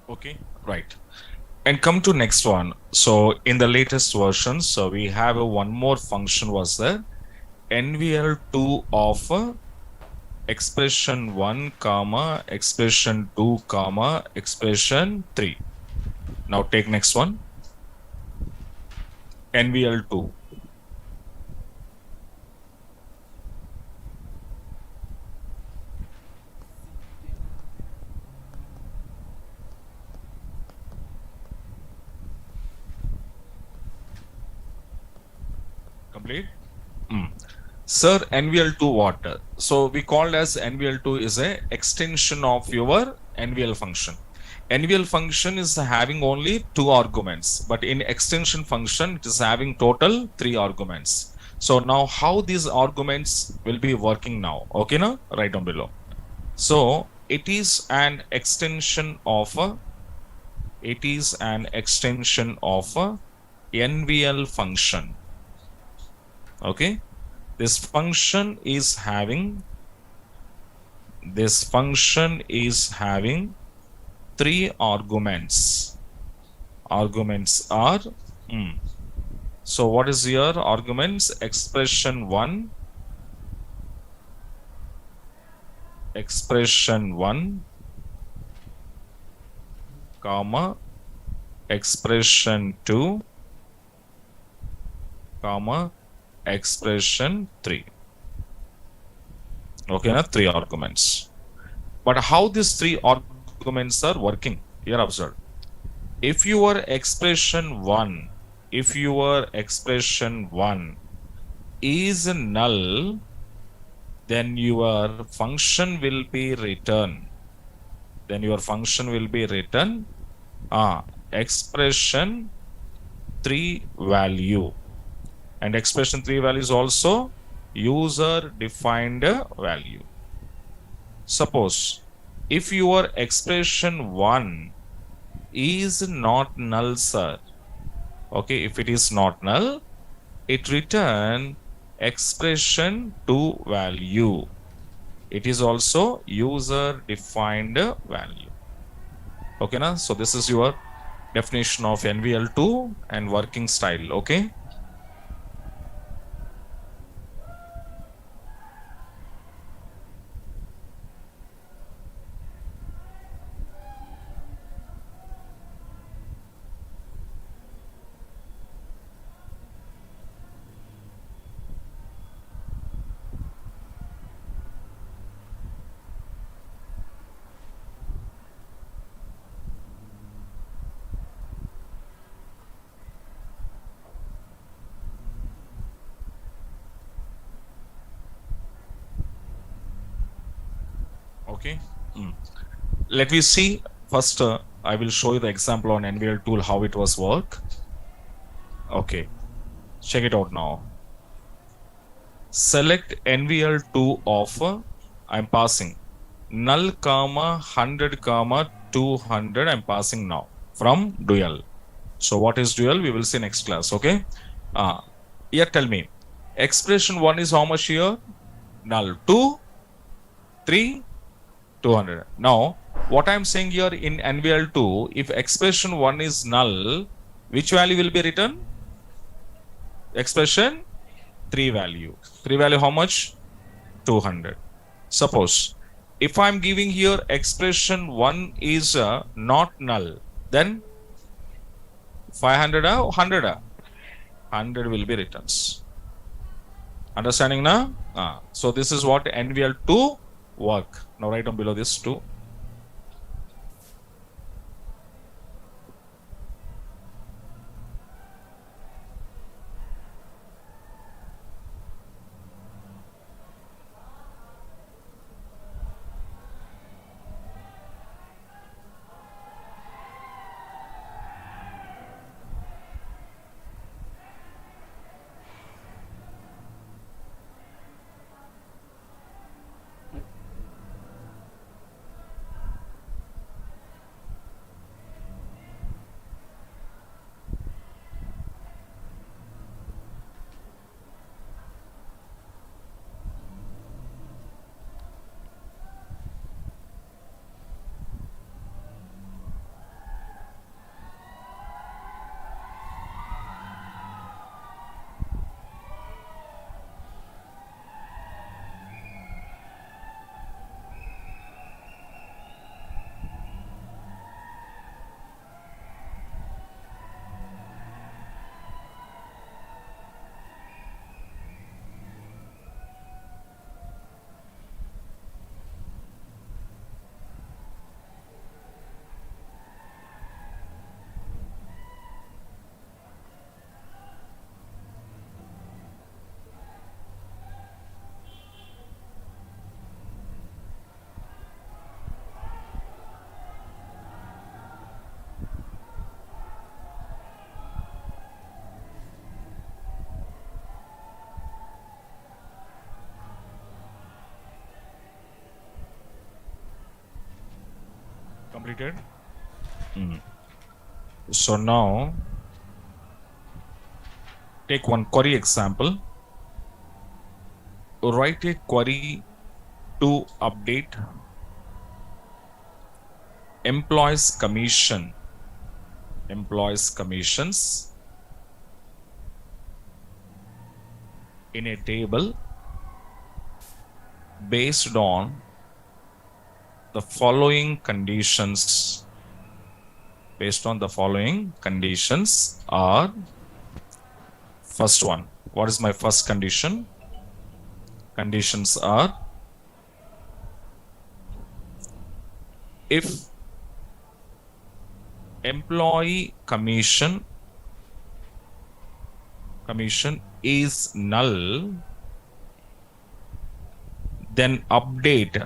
Okay, right. And come to next one. So in the latest version, so we have a one more function was there. NVL2 of expression 1 comma expression 2 comma expression 3. Now take next one. NVL2. Complete? Mm. Sir, NVL2 what? So we called as NVL2 is a extension of your NVL function. NVL function is having only two arguments, but in extension function, it is having total three arguments. So now how these arguments will be working now? Okay, now right down below. So it is an extension of a NVL function. Okay, this function is having three arguments. Arguments are so what is your arguments? Expression 1, comma, expression 2, comma, expression 3. Okay, now three arguments. But how these three arguments are working? Here observe. If your expression 1 is null, then your function will be written. Expression 3 value. And expression 3 value is also user defined value. Suppose if your expression 1 is not null, sir. Okay, if it is not null, it return expression 2 value. It is also user defined value. Okay, na? So this is your definition of NVL2 and working style. Okay. Okay. Let me see. First, I will show you the example on NVL tool, how it was work. Okay. Check it out now. Select NVL2 of I'm passing null, comma, 100, comma, 200. I'm passing now from dual. So what is dual? We will see next class. Okay. Here tell me. Expression 1 is how much here? Null. 2, 3, 200. Now, what I'm saying here in NVL2, if expression 1 is null, which value will be written? Expression 3 value. 3 value how much? 200. Suppose, if I'm giving here expression 1 is not null, then 500 or 100? 100 will be returns. Understanding now? So this is what NVL2 work. Now write down below this 2. Completed. So now take one query example. Write a query to update employees commissions in a table based on the following conditions. Are first one. What is my first condition? Conditions are, if employee commission is null, then update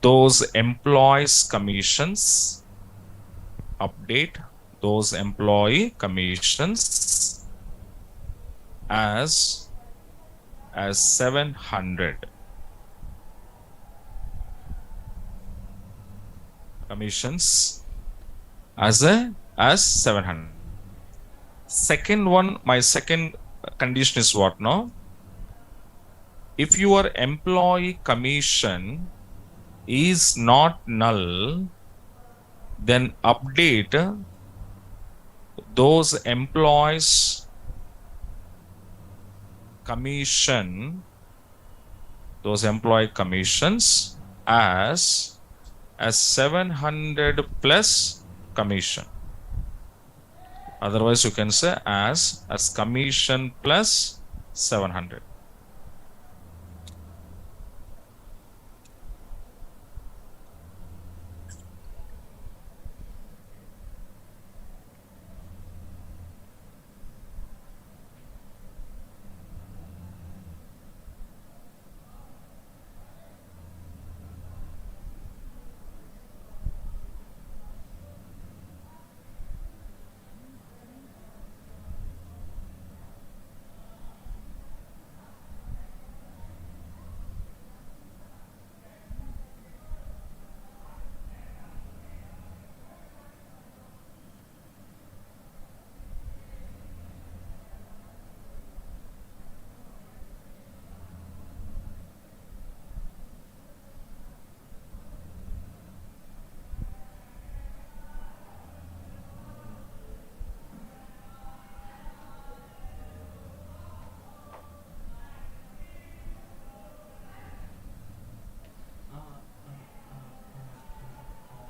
those employee commissions as 700. Commissions as 700. Second one, my second condition is what now? If your employee commission is not null, then update those employees commissions as 700 plus commission. Otherwise you can say as commission plus 700.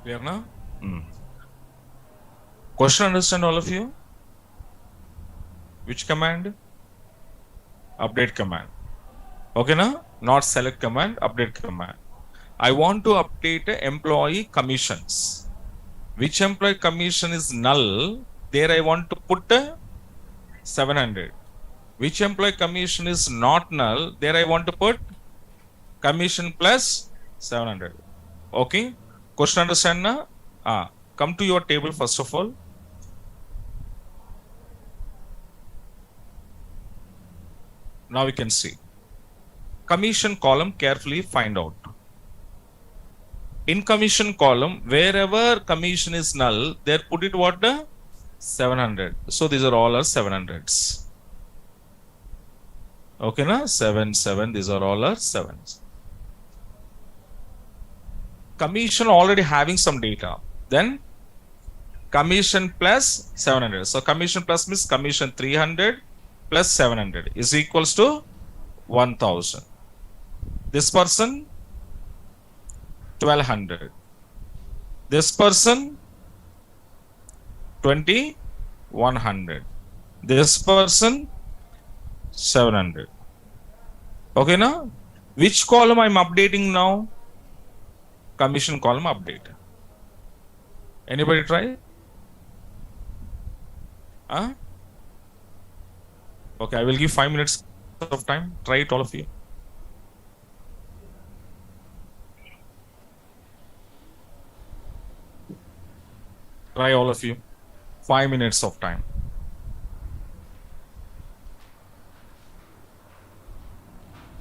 Clear now? Question understand all of you? Which command? Update command. Okay now? Not select command, update command. I want to update employee commissions. Which employee commission is null? There I want to put 700. Which employee commission is not null? There I want to put commission plus 700. Okay? Question understand now? Come to your table first of all. Now we can see. Commission column, carefully find out. In commission column, wherever commission is null, there put it what? 700. So these are all 700s. Okay, na? 7, 7, these are all 7s. Commission already having some data. Then commission plus 700. So commission plus means commission 300 plus 700 is equals to 1000. This person 1200. This person 2100. This person 700. Okay now? Which column I'm updating now? Commission column update. Anybody try? Okay, I will give 5 minutes of time. Try it, all of you. Try, all of you. 5 minutes of time.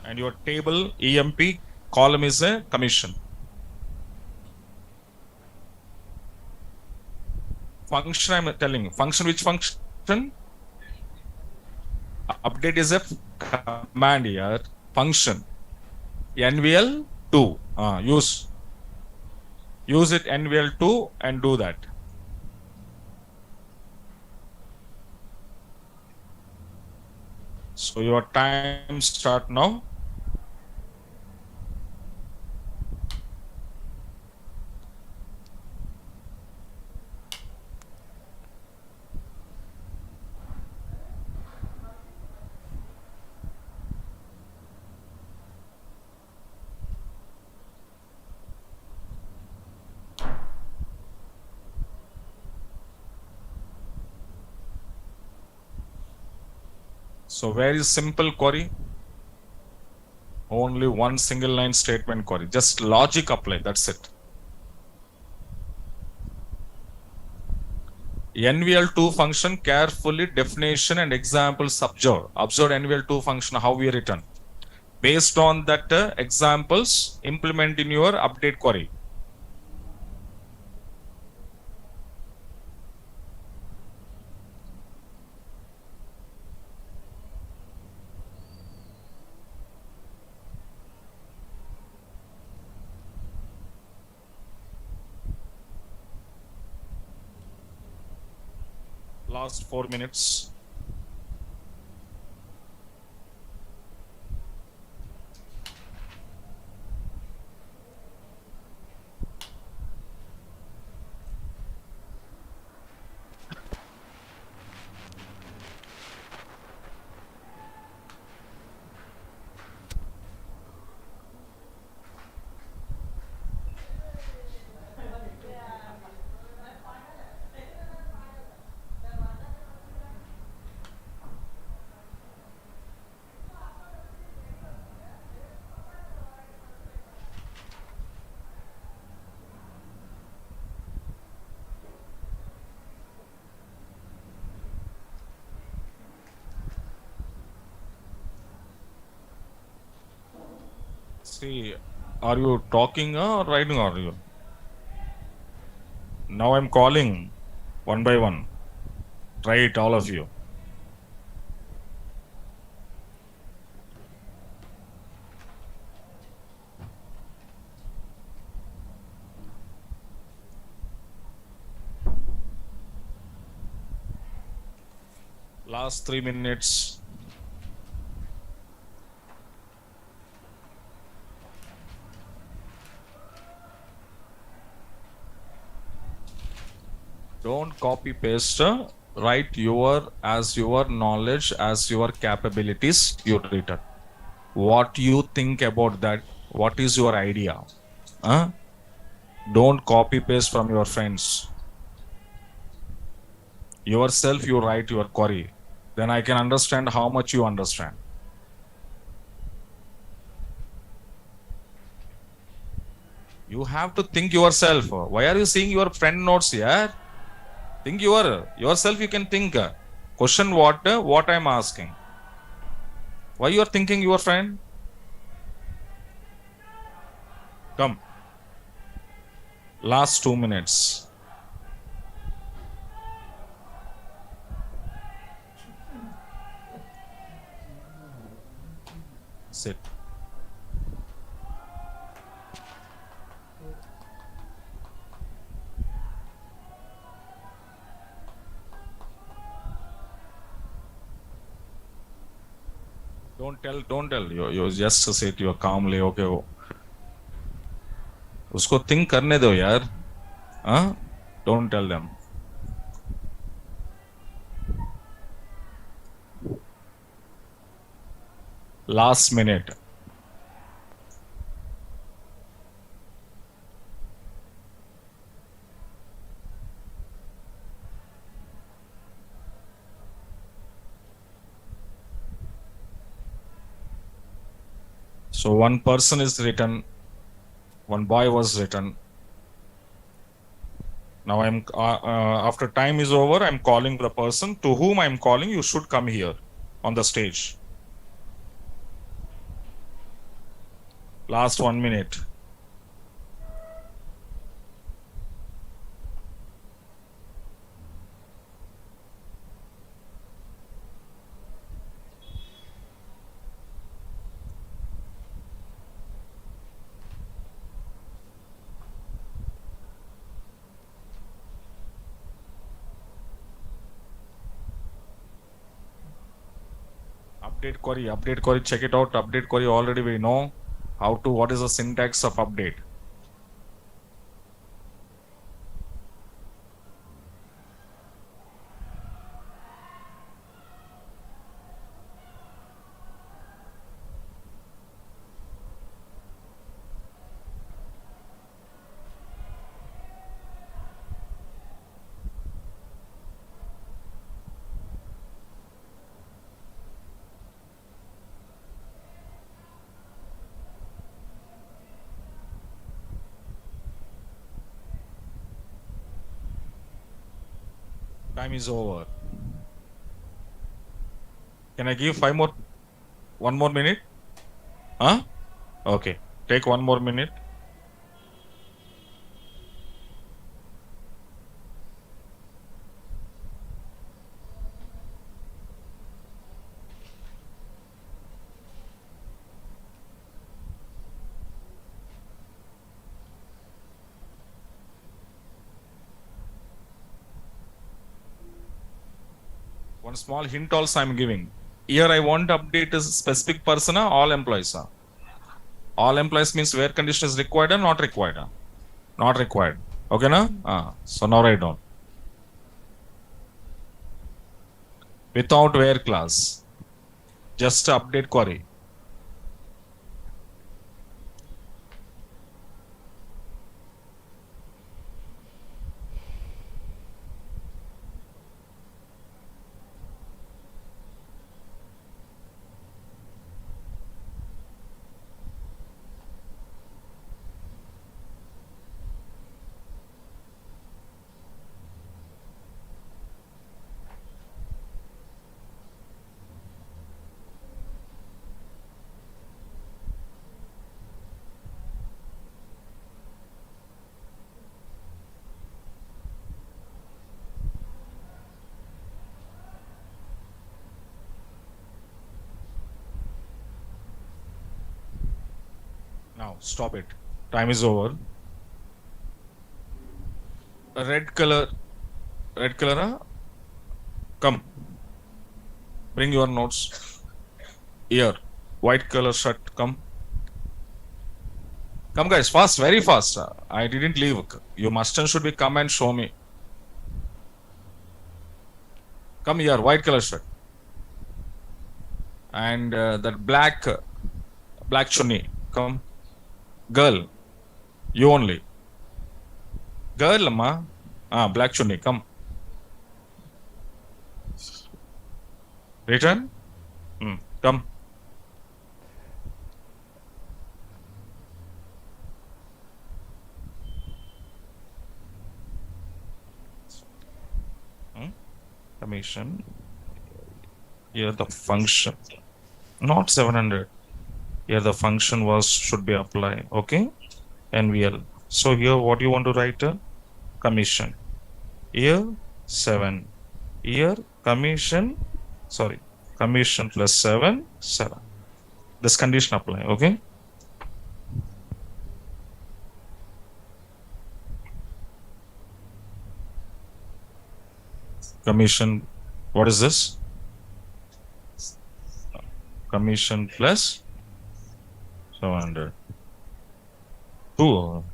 And your table EMP column is a commission. Function I'm telling you. Function, which function? Update is a command here. Function. NVL2. Use it NVL2 and do that. So your time start now. So very simple query. Only one single line statement query. Just logic apply. That's it. NVL2 function, carefully definition and examples observe. Observe NVL2 function, how we written. Based on that examples, implement in your update query. Last 4 minutes. See, are you talking or writing or you? Now I'm calling one by one. Try it, all of you. Last 3 minutes. Don't copy paste. Write your knowledge, as your capabilities you written. What you think about that? What is your idea? Huh? Don't copy paste from your friends. Yourself, you write your query. Then I can understand how much you understand. You have to think yourself. Why are you seeing your friend notes here? Think yourself. You can think. Question what? What I'm asking. Why you are thinking your friend? Come. Last 2 minutes. Sit. Don't tell. You just sit. You calmly. Okay. उसको think करने दो यार. Huh? Don't tell them. Last minute. So one person is written, one boy was written. Now I'm after time is over, I'm calling the person to whom I'm calling. You should come here on the stage. Last 1 minute. update query, check it out. Update query already we know how to, what is the syntax of update. Time is over. Can I give one more minute? Huh? Okay. Take one more minute. One small hint also I'm giving. Here I want to update a specific person or all employees. All employees means where condition is required or not required? Not required. Okay, na? So now write down. Without where class. Just update query. Now stop it. Time is over. Red color, come. Bring your notes. Here. White color shirt, come. Come guys, fast, very fast. I didn't leave. You must and should be come and show me. Come here, white color shirt. And that black chunni, come. Girl, you only. Girl, amma. Black chunni, come. Return. Come. Commission. Here the function. Not 700. Here the function should be applied. Okay. NVL. So here what you want to write? Commission. Here 7. Here commission plus 7. This condition apply. Okay. Commission. What is this? Commission plus 700. 2.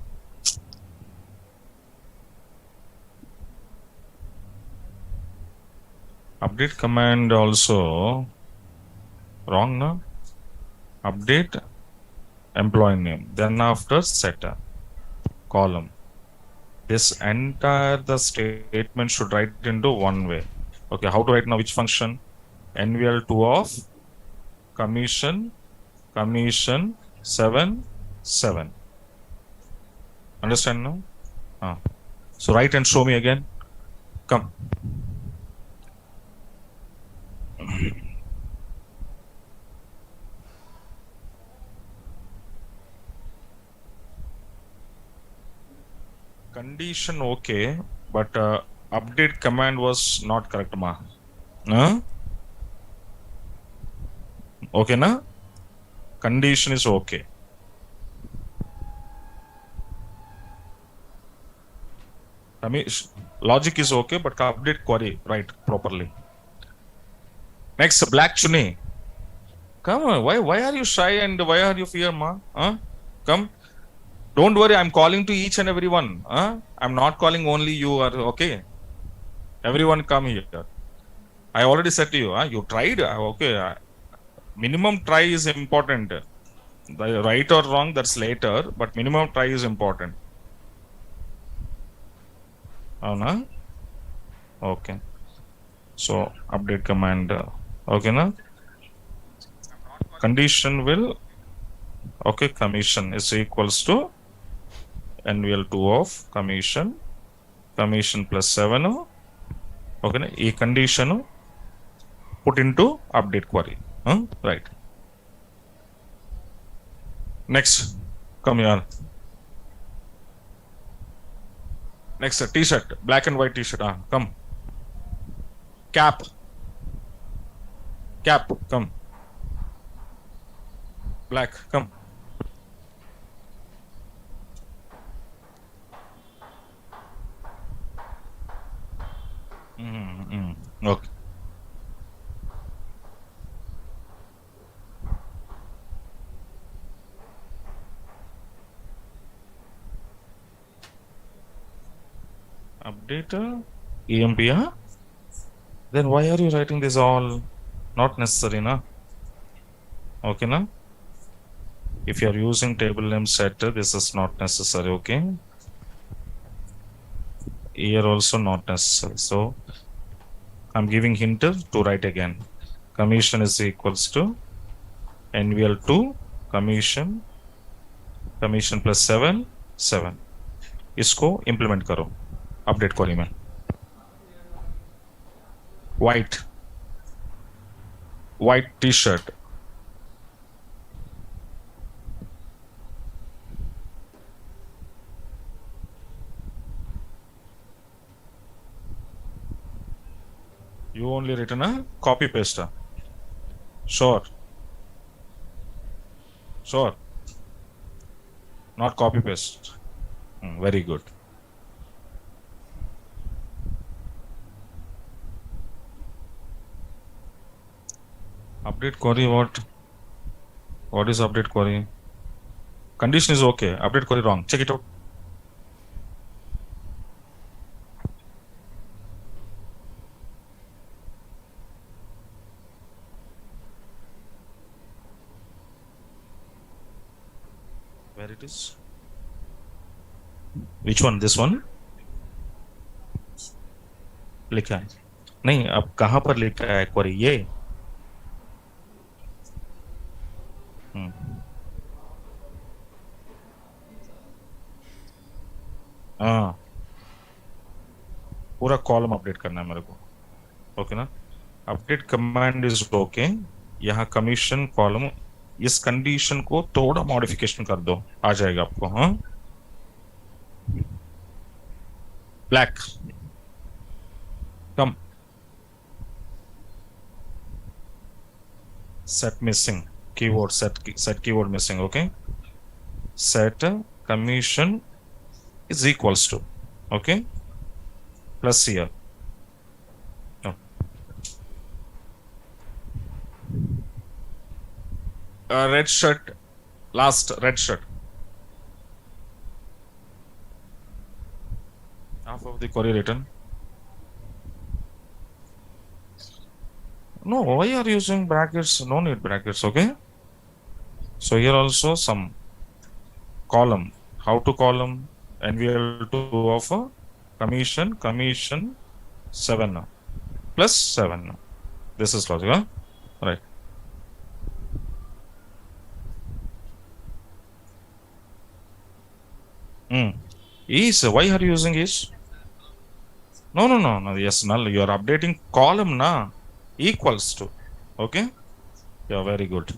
Update command also wrong, no? Update employee name. Then after setter column. This entire the statement should write into one way. Okay, how to write now? Which function? NVL2 of commission 7. Understand now? So write and show me again. Come. Condition okay, but update command was not correct, ma. Okay, na? Condition is okay. I mean, logic is okay, but update query right properly. Next, black chunni. Come on. Why are you shy and why are you fear, ma? Huh? Come. Don't worry. I'm calling to each and every one. Huh? I'm not calling only you. Or okay. Everyone come here. I already said to you. You tried. Okay. Minimum try is important. The right or wrong, that's later. But minimum try is important. Avuna? Okay. So update command. Okay, na? Condition will. Okay, commission is equals to NVL2 of commission plus 7. Okay, na? E condition put into update query. Right. Next, come here. Next, t-shirt, black and white t-shirt. Come. Cap, come. Black, come. Okay. Update EMP, Then why are you writing this all? Not necessary, na? Okay, na? If you are using table name set, this is not necessary, okay? Here also not necessary. So I'm giving hint to write again. Commission is equals to NVL2 commission plus 7. इसको implement करो update query में. White t-shirt. You only written a copy paste. Sure. Not copy paste. Very good. Update query, what is update query? Condition is okay, update query wrong. Check it out. Where it is? Which one? This one? लिखा है नहीं, अब कहां पर लिखा है query? ये पूरा कॉलम अपडेट करना है मेरे को. ओके ना? Update command is okay. यहाँ कमीशन कॉलम, इस कंडीशन को थोड़ा मॉडिफिकेशन कर दो, आ जाएगा आपको. हाँ, black come. set missing keyword, set keyword missing. Okay, set commission is equals to, okay, plus here. Red shirt, last red shirt, half of the query written. No, why are you using brackets? No need brackets. Okay, so here also some column. How to column? NVL2 of commission 7 plus 7. This is logic, huh? Right. Is, why are you using is? No. Yes, null. You are updating column na. Equals to. Okay, yeah, very good.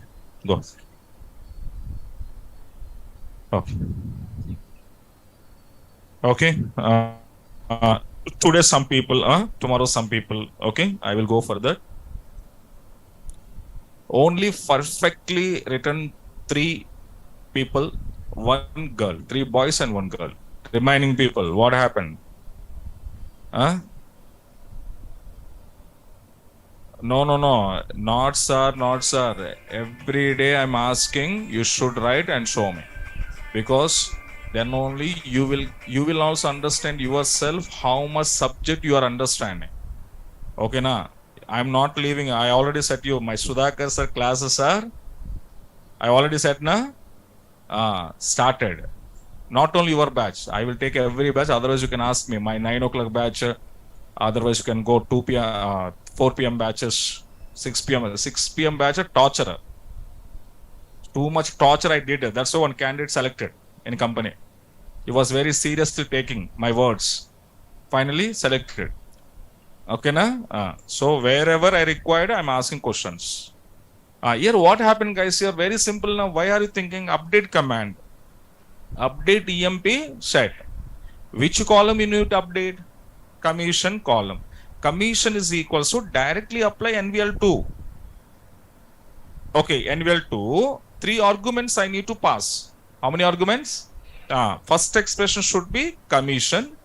Go. Okay. Today some people, tomorrow some people. Okay, I will go further. Only perfectly written 3 people, 1 girl, 3 boys and 1 girl. Remaining people, what happened? No, no, no. Not sir, not sir. Every day I'm asking, you should write and show me. Because then only you will also understand yourself how much subject you are understanding. Okay, na? I'm not leaving. I already said you, my Sudhakar sir classes are, I already said na, started. Not only your batch. I will take every batch. Otherwise, you can ask me. My 9 o'clock batch. Otherwise, you can go 2 p.m., 4 p.m. batches, 6 p.m. 6 p.m. batch. Torture. Too much torture I did. That's why one candidate selected in company. He was very seriously taking my words. Finally selected. Okay, na? So wherever I required, I'm asking questions. Here, what happened, guys? Here, very simple now. Why are you thinking update command? Update EMP set. Which column you need to update? Commission column. Commission is equals to directly apply NVL2. Okay, NVL2. 3 arguments I need to pass. How many arguments? First expression should be commission.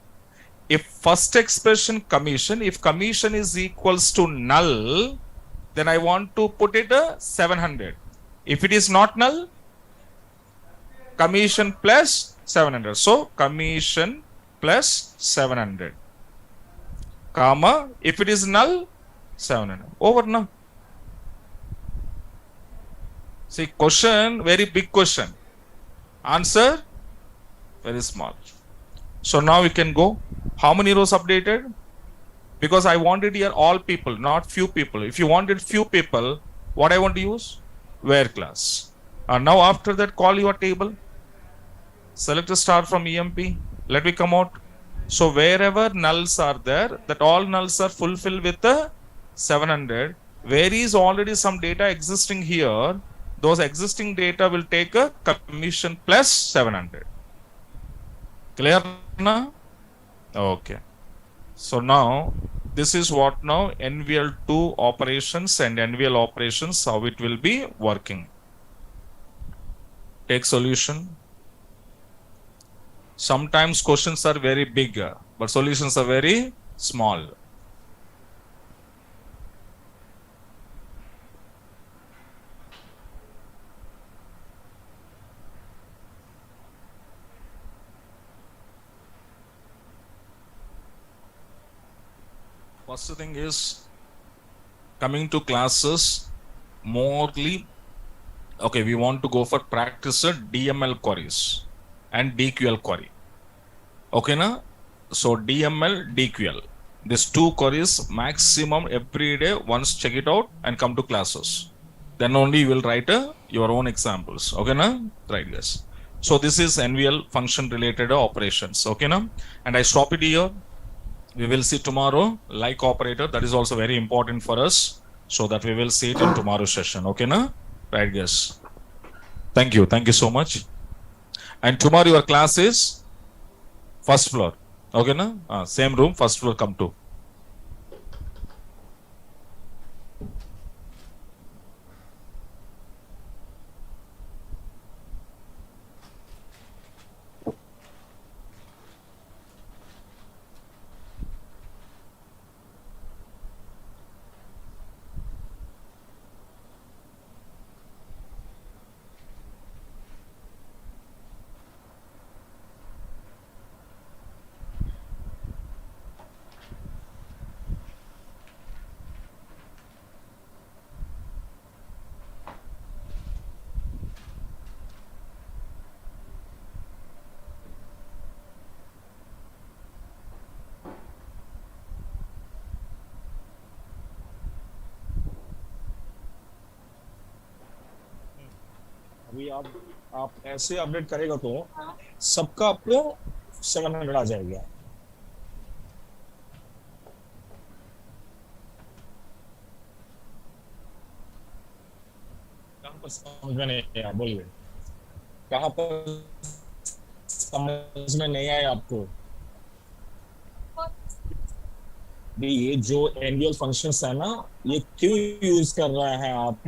If first expression commission, if commission is equals to null, then I want to put it 700. If it is not null, commission plus 700. So commission plus 700. Comma, if it is null, 700. Over now. See, question, very big question. Answer, very small. So now we can go. How many rows updated? Because I wanted here all people, not few people. If you wanted few people, what I want to use? Where class. And now after that, call your table. Select a star from EMP. Let me come out. So wherever nulls are there, that all nulls are fulfilled with the 700. Where is already some data existing here, those existing data will take a commission plus 700. Clear now? Okay. So now, this is what now NVL2 operations and NVL operations, how it will be working. Take solution. Sometimes questions are very big, but solutions are very small. First thing is coming to classes morely. Okay, we want to go for practice DML queries and DQL query. Okay, na? So DML, DQL. These 2 queries maximum every day. Once check it out and come to classes. Then only you will write your own examples. Okay, na? Right, yes. So this is NVL function related operations. Okay, na? And I stop it here. We will see tomorrow like operator. That is also very important for us. So that we will see it in tomorrow's session. Okay, na? Right, yes. Thank you. Thank you so much. And tomorrow your class is first floor. Okay, na? Same room, first floor come to. अभी आप ऐसे update करेगा तो सबका आपको 700 आ जाएगा. कहाँ पर समझ में नहीं आया? बोलिए, कहाँ पर समझ में नहीं आया आपको? ये जो एनवीएल फंक्शंस है ना, ये क्यों यूज कर रहा है आप